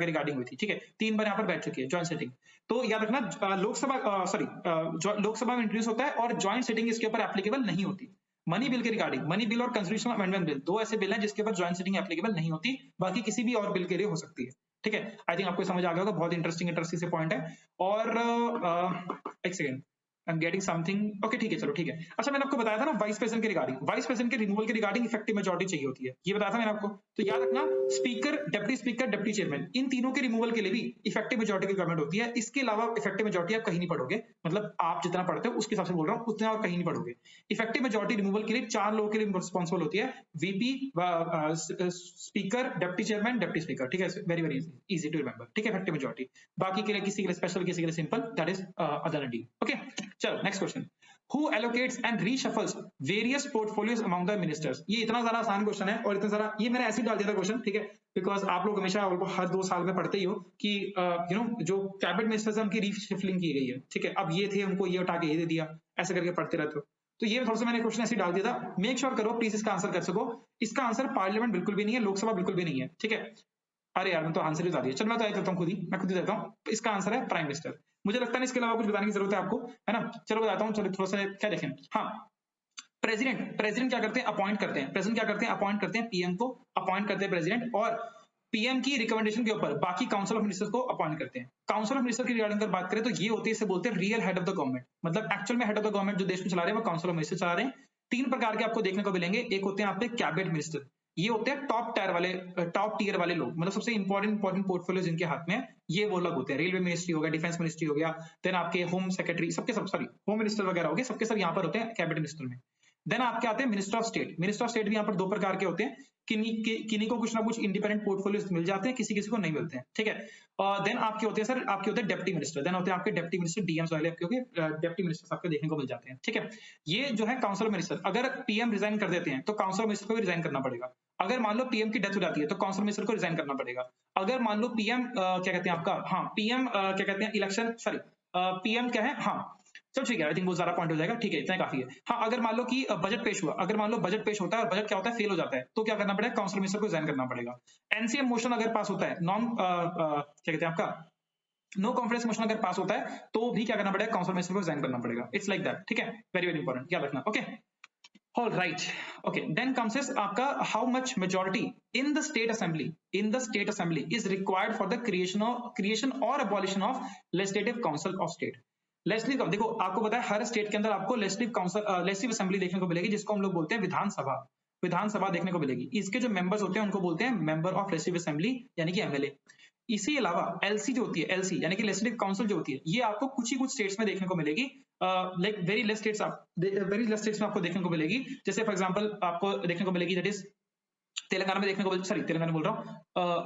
रिगार्डिंग हुई थी, ठीक है। 3 बार यहाँ पर बैठ चुकी है ज्वाइंट सिटिंग। तो याद रखना, लोकसभा में इंट्रोड्यूस होता है और ज्वाइंट सिटिंग इसके ऊपर एप्लीकेबल नहीं होती। मनी बिल के रिगार्डिंग, मनी बिल और कॉन्स्टिट्यूशनल अमेंडमेंट बिल, 2 ऐसे बिल हैं जिसके ऊपर ज्वाइंट सिटिंग एप्लीकेबल नहीं होती, बाकी किसी भी और बिल के लिए हो सकती है। ठीक है, आई थिंक आपको समझ आ गया होगा, बहुत इंटरेस्टिंग से पॉइंट है। और एक second, I am getting something, okay ठीक है, चलो ठीक है। अच्छा मैंने आपको बताया था ना वाइस प्रेसिडेंट के रिगार्डिंग, वाइस प्रेसिडेंट के रिमूवल के रिगार्डिंग इफेक्टिव मेजॉरिटी चाहिए होती है, ये बताया था मैंने आपको। तो याद रखना, स्पीकर, डिप्टी चेयरमैन, इन तीनों के रिमूवल के लिए भी इफेक्टिव मेजॉरिटी की रिक्वायरमेंट होती है। इसके अलावा इफेक्टिव मेजॉरिटी आप कहीं नहीं पढ़ोगे, मतलब आप जितना पढ़ते हो उसके हिसाब से बोल रहा हूँ, उतना और कहीं नहीं पढ़ोगे। इफेक्टिव मेजॉरिटी रिमूवल के लिए 4 लोगों के लिए रिस्पॉन्सिबल होती है, VP, speaker, deputy chairman, deputy speaker, ठीक है, very very easy to remember, ठीक है, इफेक्टिव मेजॉरिटी। बाकी के लिए किसी के लिए स्पेशल, किसी के लिए simple, that is other D. Okay चलो next question, Who allocates and reshuffles various portfolios among the ministers? ये इतना ज्यादा आसान क्वेश्चन है, और इतना सारा ये मैंने ऐसे ही डाल दिया था क्वेश्चन, ठीक है, बिकॉज आप लोग हमेशा हर 2 साल में पढ़ते ही हो कि जो कैबिनेट मिनिस्टर्स है उनकी रीशफलिंग की गई है, ठीक है, अब ये थे उनको ये उठा के ये दे दिया, ऐसे करके पढ़ते रहते हो। तो ये थोड़ा सा मैंने क्वेश्चन ऐसे डाल दिया था, मेक श्योर करो प्लीज इसका आंसर कर सको। इसका आंसर पार्लियामेंट बिल्कुल भी नहीं है, लोकसभा बिल्कुल भी नहीं है, ठीक है। अरे यार मैं तो आंसर ही बता दिया, चलो मैं तो देता हूँ खुद ही, मैं खुद ही देता हूँ। इसका आंसर है प्राइम मिनिस्टर। मुझे लगता नहीं इसके अलावा कुछ बताने की जरूरत है आपको, है ना। चलो बताता हूँ, चलो थोड़ा सा क्या देखें। हाँ, प्रेसिडेंट क्या करते हैं, अपॉइंट करते हैं। प्रेसिडेंट क्या करते हैं, अपॉइंट करते हैं, पीएम को अपॉइंट करते हैं प्रेसिडेंट, और पीएम की रिकमेंडेशन के ऊपर बाकी काउंसिल ऑफ मिनिस्टर्स को अपॉइंट करते हैं। काउंसिल ऑफ मिनिस्टर की रिगार्डिंग अगर बात करें तो ये होती है, इसे बोलते हैं real head of the government, मतलब एक्चुअल में हेड ऑफ द गवर्नमेंट जो देश में चला रहे हैं वो काउंसिल ऑफ मिनिस्टर चला रहे हैं। 3 प्रकार के आपको देखने को मिलेंगे, एक होते हैं आपके कैबिनेट मिनिस्टर, ये होते हैं टॉप टियर वाले लोग, मतलब सबसे इंपॉर्टेंट पोर्टफोलियोज इनके हाथ में है, ये वो लोग होते हैं। रेलवे मिनिस्ट्री हो गया, डिफेंस मिनिस्ट्री हो गया, देन आपके होम सेक्रेटरी, सबके सब सॉरी होम मिनिस्टर वगैरह हो गए, सबके सब यहाँ पर होते हैं कैबिनेट मिनिस्टर में। देन आपके आते हैं minister of state. Minister of state भी यहाँ पर 2 प्रकार के होते हैं, किन्हीं को कुछ ना कुछ इंडिपेंडेंट पोर्टफोलियोज मिल जाते हैं, किसी किसी को नहीं मिलते हैं, ठीक है। देन आपके होते हैं सर, आपके होते हैं डिप्टी मिनिस्टर, देन होते हैं आपके डिप्टी मिनिस्टर, डीएम्स वाले आपके डिप्टी मिनिस्टर आपको देखने को मिल जाते हैं, ठीक है। ये जो है काउंसिल ऑफ मिनिस्टर, अगर पीएम रिजाइन कर देते हैं तो काउंसिल ऑफ मिनिस्टर को भी रिजाइन करना पड़ेगा। अगर मान लो पीएम की डेथ हो जाती है तो काउंसिल मिनिस्टर को रिजाइन करना पड़ेगा। अगर मान लो पीएम क्या कहते हैं आपका, हाँ पीएम क्या कहते हैं इलेक्शन, सॉरी पीएम क्या है, हाँ चलो ठीक है, आई थिंक बहुत ज्यादा पॉइंट हो जाएगा, ठीक है इतना काफी है। हाँ, अगर मान लो कि बजट पेश हुआ, अगर मान लो बजट पेश होता है और बजट क्या होता है, फेल हो जाता है, तो क्या करना पड़ेगा, काउंसिल मिनिस्टर को रिजाइन करना पड़ेगा। एनसीएम मोशन अगर पास होता है, नॉन क्या कहते हैं आपका नो कॉन्फिडेंस मोशन अगर पास होता है, तो भी क्या करना पड़ेगा, काउंसिल मिनिस्टर को रिजाइन करना पड़ेगा। इट्स लाइक दैट, ठीक है, वेरी वेरी इंपॉर्टेंट, याद रखना। Okay All right. Okay. Then comes is आपका how much majority in the state assembly is required for the creation or abolition of legislative council of state. Legislative, देखो आपको पता है हर state के अंदर आपको लेजिस्लेटिव असेंबली देखने को मिलेगी, जिसको हम लोग बोलते हैं विधानसभा देखने को मिलेगी। इसके जो मेंबर्स होते हैं उनको बोलते हैं मेंबर ऑफ लेजिस्लेटिव असेंबली, यानी कि एमएलए। इसी अलावा एलसी जो होती है, एलसी यानी कि लेजिस्लेटिव काउंसिल जो होती है, ये आपको कुछ स्टेट्स में देखने को मिलेगी, लाइक वेरी लेस स्टेट्स में आपको देखने को मिलेगी। जैसे फॉर एग्जांपल आपको देखने को मिलेगी, दैट इज तेलंगाना में देखने को, सॉरी तेलंगाना बोल रहा हूँ,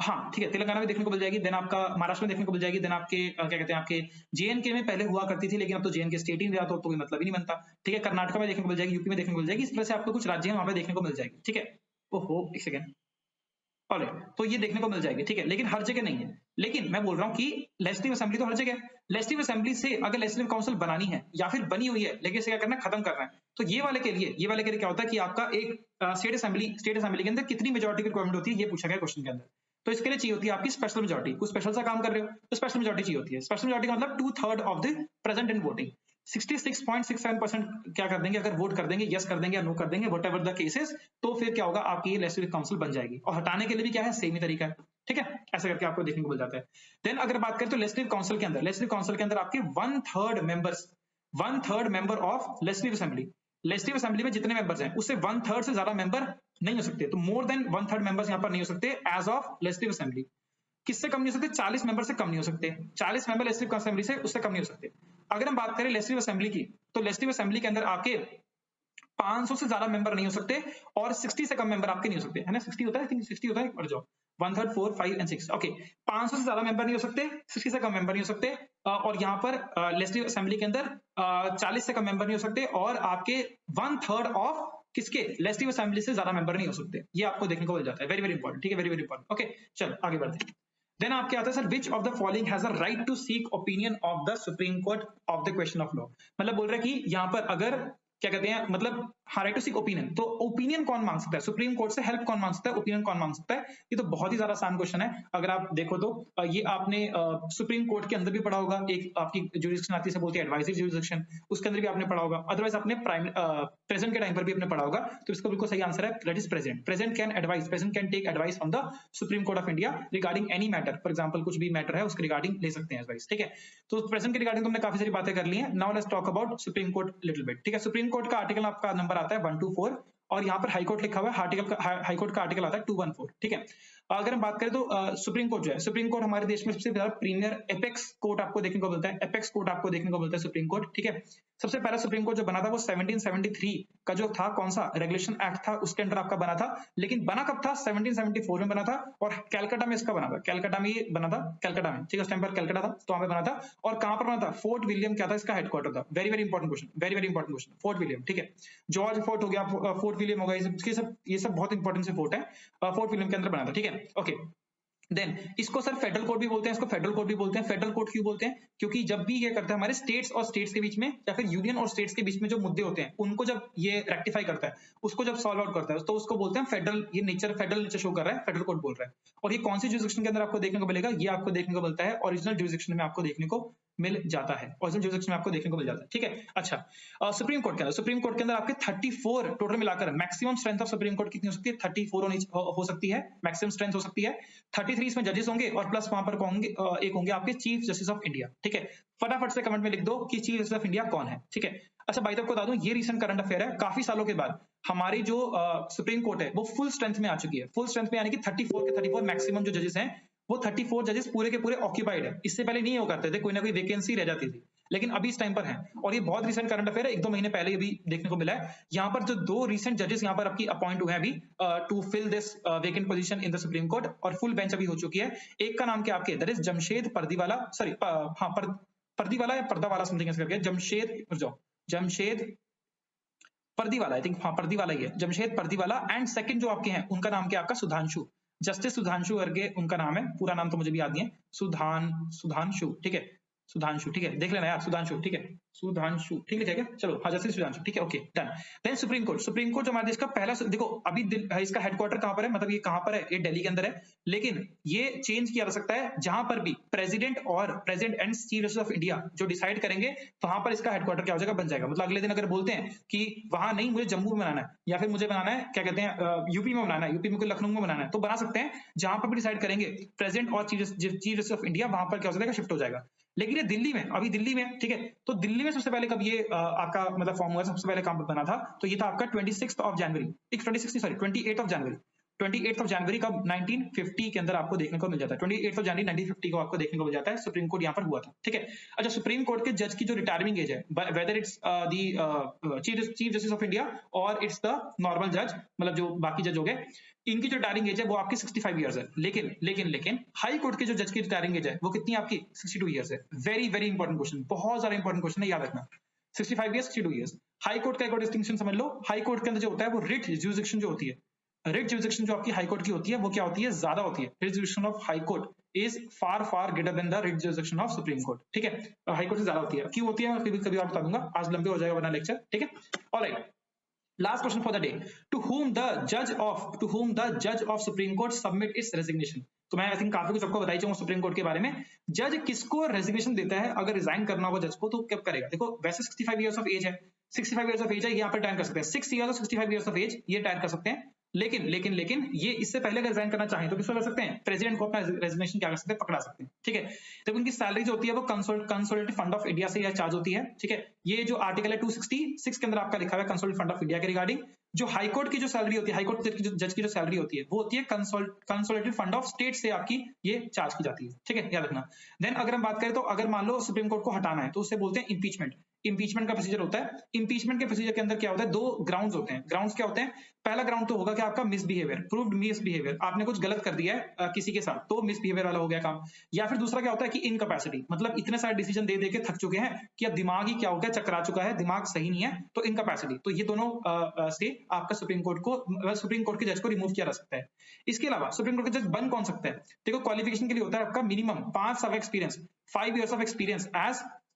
हाँ ठीक है, तेलंगाना में देखने को मिल जाएगी। देन आपका महाराष्ट्र में देखने को मिल जाएगी। देन आपके क्या कहते हैं, आपके जेएनके में पहले हुआ करती थी, लेकिन अब तो जेएनके स्टेट ही नहीं रहा, तो कोई मतलब ही नहीं बनता, ठीक है। कर्नाटक में देखने को मिल जाएगी, यूपी में देखने को मिल जाएगी, इस तरह से आपको कुछ राज्य वहां पे देखने को मिल जाएगी, ठीक है। ओहो एक सेकेंड, तो ये देखने को मिल जाएगी, ठीक है, लेकिन हर जगह नहीं है। लेकिन मैं बोल रहा हूँ कि लेजिस्लेटिव असेंबली तो हर जगह है। लेजिस्लेटिव असेंबली से अगर लेजिस्लेटिव काउंसिल बनानी है या फिर बनी हुई है, लेकिन इसे क्या करना है, खत्म करना है, तो ये वाले के लिए क्या होता है कि आपका एक स्टेट असेंबली के अंदर कितनी मेजोरिटी की रिक्वायरमेंट होती है, ये पूछा गया क्वेश्चन के अंदर। तो इसके लिए चाहिए होती है आपकी स्पेशल मेजोरिटी। कुछ स्पेशल सा काम कर रहे हो तो स्पेशल मेजोरिटी चाहिए होती है। स्पेशल मेजोरिटी का मतलब 2/3 of the present in voting, 66.67% क्या कर देंगे, अगर वोट कर देंगे, यस कर देंगे या नो कर देंगे, वट एवर द केसेस, तो फिर क्या होगा, आपकी ये लेजिस्लेटिव काउंसिल बन जाएगी। और हटाने के लिए भी क्या है, सेम ही तरीका है, ठीक है, ऐसे करके आपको देखने को मिल जाता है। देन अगर बात करें तो लेजिस्लेटिव काउंसिल के अंदर आपके 1/3 मेंबर ऑफ लेजिस्लेटिव असेंबली में जितने मेंबर्स हैं उससे 1/3 से ज्यादा मेंबर नहीं हो सकते। तो मोर देन 1/3 मेंबर्स यहाँ पर नहीं हो सकते एज ऑफ लेजिस्लेटिव असेंबली। किससे कम नहीं हो सकते, 40 मेंबर से कम नहीं हो सकते। 40 मेंबर लेजिस्लेटिव असेंबली से उससे कम नहीं हो सकते। अगर हम बात करें लेजिस्लेटिव असेंबली की, तो लेजिस्लेटिव असेंबली के अंदर आपके 500 से ज्यादा मेंबर नहीं हो सकते और 60 से कम मेंबर आपके नहीं हो सकते, है ना। 60 होता है, 60 होता है, पढ़ जाओ 1/3, 4, 5 एंड 6। ओके, 500 से ज्यादा मेंबर नहीं हो सकते, 60 से कम मेंबर नहीं हो सकते, और यहाँ पर लेजिस्लेटिव असेंबली के अंदर 40 से कम मेंबर नहीं हो सकते, और आपके 1/3 ऑफ किसके, लेजिस्लेटिव असेंबली से ज्यादा मेंबर नहीं हो सकते। ये आपको देखने को मिल जाता है, वेरी वेरी इंपॉर्टेंट, ठीक है, वेरी वेरी इंपॉर्टेंट। ओके चलो आगे बढ़ते हैं। देन आपके आता है sir, which of the following has a right to seek opinion of the Supreme Court of the question of law. मतलब बोल रहे हैं कि यहाँ पर अगर क्या कहते हैं, मतलब हाँ, राइट टू सीक ओपिनियन। तो ओपिनियन कौन मांग सकता है सुप्रीम कोर्ट से, हेल्प कौन मांग सकता है, ओपिनियन कौन मांग सकता है? ये तो बहुत ही ज्यादा आसान क्वेश्चन है। अगर आप देखो तो ये आपने सुप्रीम कोर्ट के अंदर भी पढ़ा होगा, एक आपकी जुरिस्डिक्शन आती है बोलती है एडवाइजरी जुरिस्डिक्शन, उसके अंदर भी आपने पढ़ा होगा। अदरवाइज आपने प्रेजेंट के टाइम पर भी आपने पढ़ा होगा। तो इसका बिल्कुल सही आंसर है that is present. Present can advice, present can take advice from the Supreme Court of India regarding any matter. For example कुछ भी मैटर है उसके रिगार्डिंग ले सकते हैं एडवाइस, ठीक है। तो प्रेजेंट के रिगार्डिंग तुमने काफी सारी बातें कर ली है। Now let's talk about supreme court little bit, ठीक है। सुप्रीम कोर्ट का आर्टिकल आपका नंबर आता है 124 और यहाँ पर हाईकोर्ट लिखा हुआ है, हाईकोर्ट का आर्टिकल आता है 214, ठीक है। अगर हम बात करें तो सुप्रीम कोर्ट जो है, सुप्रीम कोर्ट हमारे देश में सबसे ज्यादा प्रीमियर एपेक्स कोर्ट आपको देखने को मिलता है, एपेक्स कोर्ट आपको देखने को मिलता है सुप्रीम कोर्ट, ठीक है। सबसे पहला सुप्रीम कोर्ट जो बना था वो 1773 का जो था कौन सा रेगुलेशन एक्ट था उसके अंडर आपका बना था। लेकिन बना कब था? 1774 में बना था और कैलकाटा में इसका बना था, कैलकाटा में ये बना था, कैलकाटा में, ठीक है। उस टाइम पर कैलकाटा था तो वहां पे बना था। और कहां पर बना था? फोर्ट विलियम क्या था इसका हेडक्वार्टर था। Very very important question, very very important question. Fort William, ठीक है। जॉर्ज फोर्ट हो गया, फोर्ट विलियम हो गया, ये सब बहुत इंपॉर्टेंट से फोर्ट है। फोर्ट विलियम के अंदर बना था, ठीक है, ओके। देन इसको सर फेडरल कोर्ट भी बोलते हैं, इसको फेडरल कोर्ट भी बोलते हैं। फेडरल कोर्ट क्यों बोलते हैं? क्योंकि जब भी ये करता है हमारे स्टेट्स और स्टेट्स के बीच में या फिर यूनियन और स्टेट्स के बीच में जो मुद्दे होते हैं उनको जब ये रेक्टिफाई करता है, उसको जब सॉल्व आउट करता है तो उसको बोलते हैं फेडरल। ये नेचर फेडरल नेचर शो कर रहा है, फेडरल कोर्ट बोल रहा है। और ये कौन सी जुरिस्डिक्शन के अंदर आपको देखने को मिलेगा? ये आपको देखने को मिलता है ओरिजिनल जुरिस्डिक्शन में आपको देखने को मिल जाता है, ओरिजिनल जुरिस्डिक्शन में आपको देखने को मिल जाता है, ठीक है। अच्छा, सुप्रीम कोर्ट के अंदर, सुप्रीम कोर्ट के अंदर आपके 34 टोटल मिलाकर maximum strength of supreme court कितनी हो सकती है? 34 हो सकती है, मैक्सिमम स्ट्रेंथ हो सकती है। 33 इसमें जजेस होंगे और प्लस वहां पर एक होंगे आपके चीफ जस्टिस ऑफ इंडिया, ठीक है। फटाफट से कमेंट में लिख दो कि चीफ जस्टिस ऑफ इंडिया कौन है, ठीक है। अच्छा भाई, तो बता दूं ये रिसेंट करंट अफेयर है, काफी सालों के बाद हमारी जो सुप्रीम कोर्ट है वो फुल स्ट्रेंथ में आ चुकी है। फुल स्ट्रेंथ में यानी कि 34 के 34 मैक्सिमम जो जजेस हैं वो 34 जजेस पूरे के पूरे ऑक्यूपाइड है। इससे पहले नहीं हो करते थे, कोई ना कोई वैकेंसी रह जाती थी, लेकिन अभी इस टाइम पर है। और ये बहुत रिसेंट करंट अफेयर है, 1-2 महीने पहले अभी देखने को मिला है। यहाँ पर जो 2 रिसेंट जजेस यहाँ पर आपकी अपॉइंट हुए हैं अभी to fill this vacant position in the Supreme Court, और फुल बेंच अभी हो चुकी है। एक का नाम क्या आपके, that is Jamshed Pardiwala, sorry हाँ पर्दीवाला या पर्दावाला समथिंग ऐसे करके, जमशेद पर्दीवाला, आई थिंक, हाँ पर्दीवाला ही है, जमशेद पर्दीवाला। एंड सेकंड जो आपके हैं उनका नाम क्या आपका? सुधांशु, जस्टिस सुधांशु करके उनका नाम है। पूरा नाम तो मुझे भी याद नहीं है, सुधांशु, ठीक है, सुधांशु, ठीक है, देख लेना यार, सुधांशु, ठीक है, सुधांशु, ठीक है, ठीक है, चलो, हाँ जस्टिस सुधांशु, ठीक है, okay done. Then Supreme Court, Supreme Court जो हमारे देश का पहला, देखो अभी इसका हेडक्वार्टर कहां पर है, मतलब ये कहां पर है? ये दिल्ली के अंदर है। लेकिन ये चेंज किया जा सकता है जहां पर भी president and chief justice of India जो डिसाइड करेंगे वहां पर इसका हेडक्वार्टर क्या हो जाएगा, बन जाएगा। मतलब अगले दिन अगर बोलते हैं कि वहां नहीं, मुझे जम्मू में बनाना है या फिर मुझे बनाना है क्या कहते हैं यूपी में बनाना है, यूपी में कोई लखनऊ में बनाना है, तो बना सकते हैं। जहां पर भी डिसाइड करेंगे प्रेसिडेंट और चीफ जस्टिस ऑफ इंडिया, वहां पर क्या हो जाएगा, शिफ्ट हो जाएगा। लेकिन ये दिल्ली में, अभी दिल्ली में, ठीक है। तो दिल्ली में सबसे पहले कब ये आपका मतलब फॉर्म हुआ, सबसे पहले काम बना था, तो ये था आपका 26 of January, 28 of January, 28 of January कब? 1950 के अंदर आपको देखने को मिल जाता है। 28 ऑफ जनवरी 1950 को आपको देखने को मिल जाता है, सुप्रीम कोर्ट यहाँ पर हुआ था, ठीक है। अच्छा, सुप्रीम कोर्ट के जज की जो रिटायरिंग एज है, whether it's the chief justice of India और इट्स द नॉर्मल जज, मतलब जो बाकी जज हो गए, इनकी जो रिटायरिंग एज है वो आपकी 65 ईयर्स है। लेकिन हाई कोर्ट के जो जज की रिटायरिंग एज है वो कितनी आपकी? 62 ईयर्स है। वेरी वेरी इंपॉर्टेंट क्वेश्चन, बहुत ज्यादा इंपॉर्टेंट क्वेश्चन है, याद रखना। 65 ईयर्स, 62 ईयर्स। हाई कोर्ट का एक और डिस्टिंक्शन समझ लो, हाई कोर्ट के अंदर जो होता है वो रिट जुरिस्डिक्शन जो होती है, रिट जुरिस्डिक्शन जो आपकी हाई कोर्ट की होती है वो क्या होती है? ज्यादा होती है। Writ jurisdiction of high court is far greater than the writ jurisdiction of supreme court, ठीक है। हाई कोर्ट से ज्यादा होती है। क्यों होती है कभी और बता दूंगा, आज लंबे हो जाएगा वरना लेक्चर, ठीक है। Alright, last question for the day, to whom the judge of supreme court submit its resignation। तो मैं आई थिंक काफी कुछ आपको बताई चाहूंगा सुप्रीम कोर्ट के बारे में। जज किसको रेजिग्नेशन देता है? अगर रिजाइन करना होगा जज को तो कब करेगा? देखो वैसे 65 ईयर्स ऑफ एज है, 65 ईयर्स ऑफ एज है, यहाँ पर टाइम कर सकते हैं 6 ईयर्स और 65 ईयर्स ऑफ एज, ये टाइम कर सकते हैं। लेकिन ये इससे पहले अगर रिजाइन करना चाहें तो किसको कर सकते हैं? प्रेसिडेंट को अपना रेजिग्नेशन क्या कर सकते हैं? पकड़ा सकते हैं, ठीक है। तो उनकी सैलरी जो होती है वो कंसोलिडेटेड फंड ऑफ इंडिया से यह चार्ज होती है, ठीक है। ये जो आर्टिकल है 266 के अंदर आपका लिखा हुआ है कंसोलिडेटेड फंड ऑफ इंडिया के रिगार्डिंग। जो हाईकोर्ट की जो सैलरी होती है, हाईकोर्ट जज की जो सैलरी होती है वो होती है कंसोलिडेटेड फंड ऑफ स्टेट से आपकी ये चार्ज की जाती है, ठीक है, याद रखना। देन अगर हम बात करें तो अगर मान लो सुप्रीम कोर्ट को हटाना है तो उससे बोलते हैं इम्पीचमेंट। इम्पीचमेंट का प्रोसीजर होता है। इम्पीचमेंट के प्रोसीजर के अंदर क्या होता है? 2 ग्राउंड्स होते हैं। ग्राउंड्स क्या होते हैं? पहला ग्राउंड तो होगा कि आपका मिसबिहेवियर, प्रूव्ड मिसबिहेवियर, आपने कुछ गलत कर दिया है किसी के साथ, तो मिसबिहेवियर वाला हो गया काम। या फिर दूसरा क्या होता है कि इनकैपेसिटी, मतलब इतने सारे डिसीजन दे के थक चुके हैं कि अब दिमाग ही क्या हो गया, चकरा चुका है, दिमाग सही नहीं है, तो इनकैपेसिटी। तो ये दोनों से आपका सुप्रीम कोर्ट के जज को रिमूव किया जा सकता है। इसके अलावा सुप्रीम कोर्ट के जज बन कौन सकता है? देखो क्वालिफिकेशन के लिए होता है आपका मिनिमम 5 साल experience, 5 years of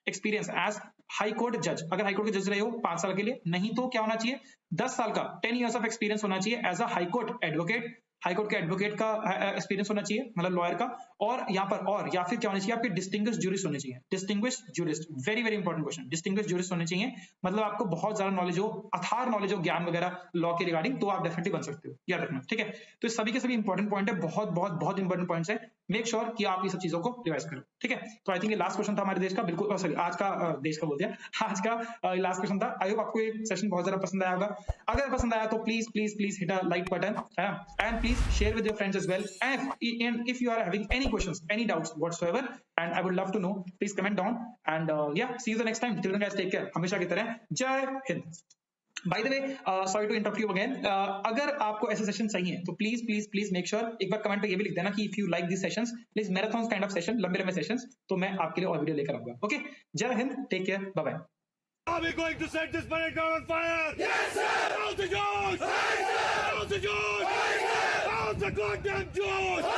experience as high court जज, अगर हाई कोर्ट के जज रहे हो 5 साल के लिए, नहीं तो क्या होना चाहिए 10 साल का 10 years ऑफ एक्सपीरियंस होना चाहिए as a high court advocate, high court के एडवोकेट का एक्सपीरियंस होना चाहिए, मतलब लॉयर का। और यहाँ पर और या फिर क्या होना चाहिए आपके डिस्टिंग्विश्ड जूरिस्ट होने चाहिए, distinguished jurist, very very important question, distinguished jurist होने चाहिए, मतलब आपको बहुत ज्यादा नॉलेज हो, अथार नॉलेज हो ज्ञान वगैरह लॉ के रिगार्डिंग, तो आप डेफिनेटली बन सकते हो, याद रखना, ठीक है। तो सभी के सभी इंपॉर्टेंट पॉइंट है, बहुत बहुत बहुत इंपॉर्टेंट पॉइंट्स है, मेक श्योर कि आप ये सब चीजों को रिवाइज करो, ठीक है। तो आई थिंक ये लास्ट क्वेश्चन था हमारे देश का, बिल्कुल सॉरी आज का देश का बोल दिया, आज का लास्ट क्वेश्चन था। आई होप आपको ये सेशन बहुत ज्यादा पसंद आया होगा, अगर पसंद आया तो please please please hit a like button and please share with your friends as well, and if you are having any questions, any doubts whatsoever, and I would love to know, please comment down, and yeah, see you the next time. Till then guys, take care, हमेशा की तरह जय हिंद। By the way, sorry to interrupt you again, अगर आपको ऐसे session चाहिए तो please please please make sure एक बार कमेंट पे ये भी लिख देना कि if you like this sessions, please marathon kind of session, लंबे लंबे सेशंस, तो मैं आपके लिए और वीडियो लेकर आऊंगा। ओके, जय हिंद, take care, bye bye. Are we going to set this planet on fire? Yes, sir! How's the George? How's the George? How's the goddamn George?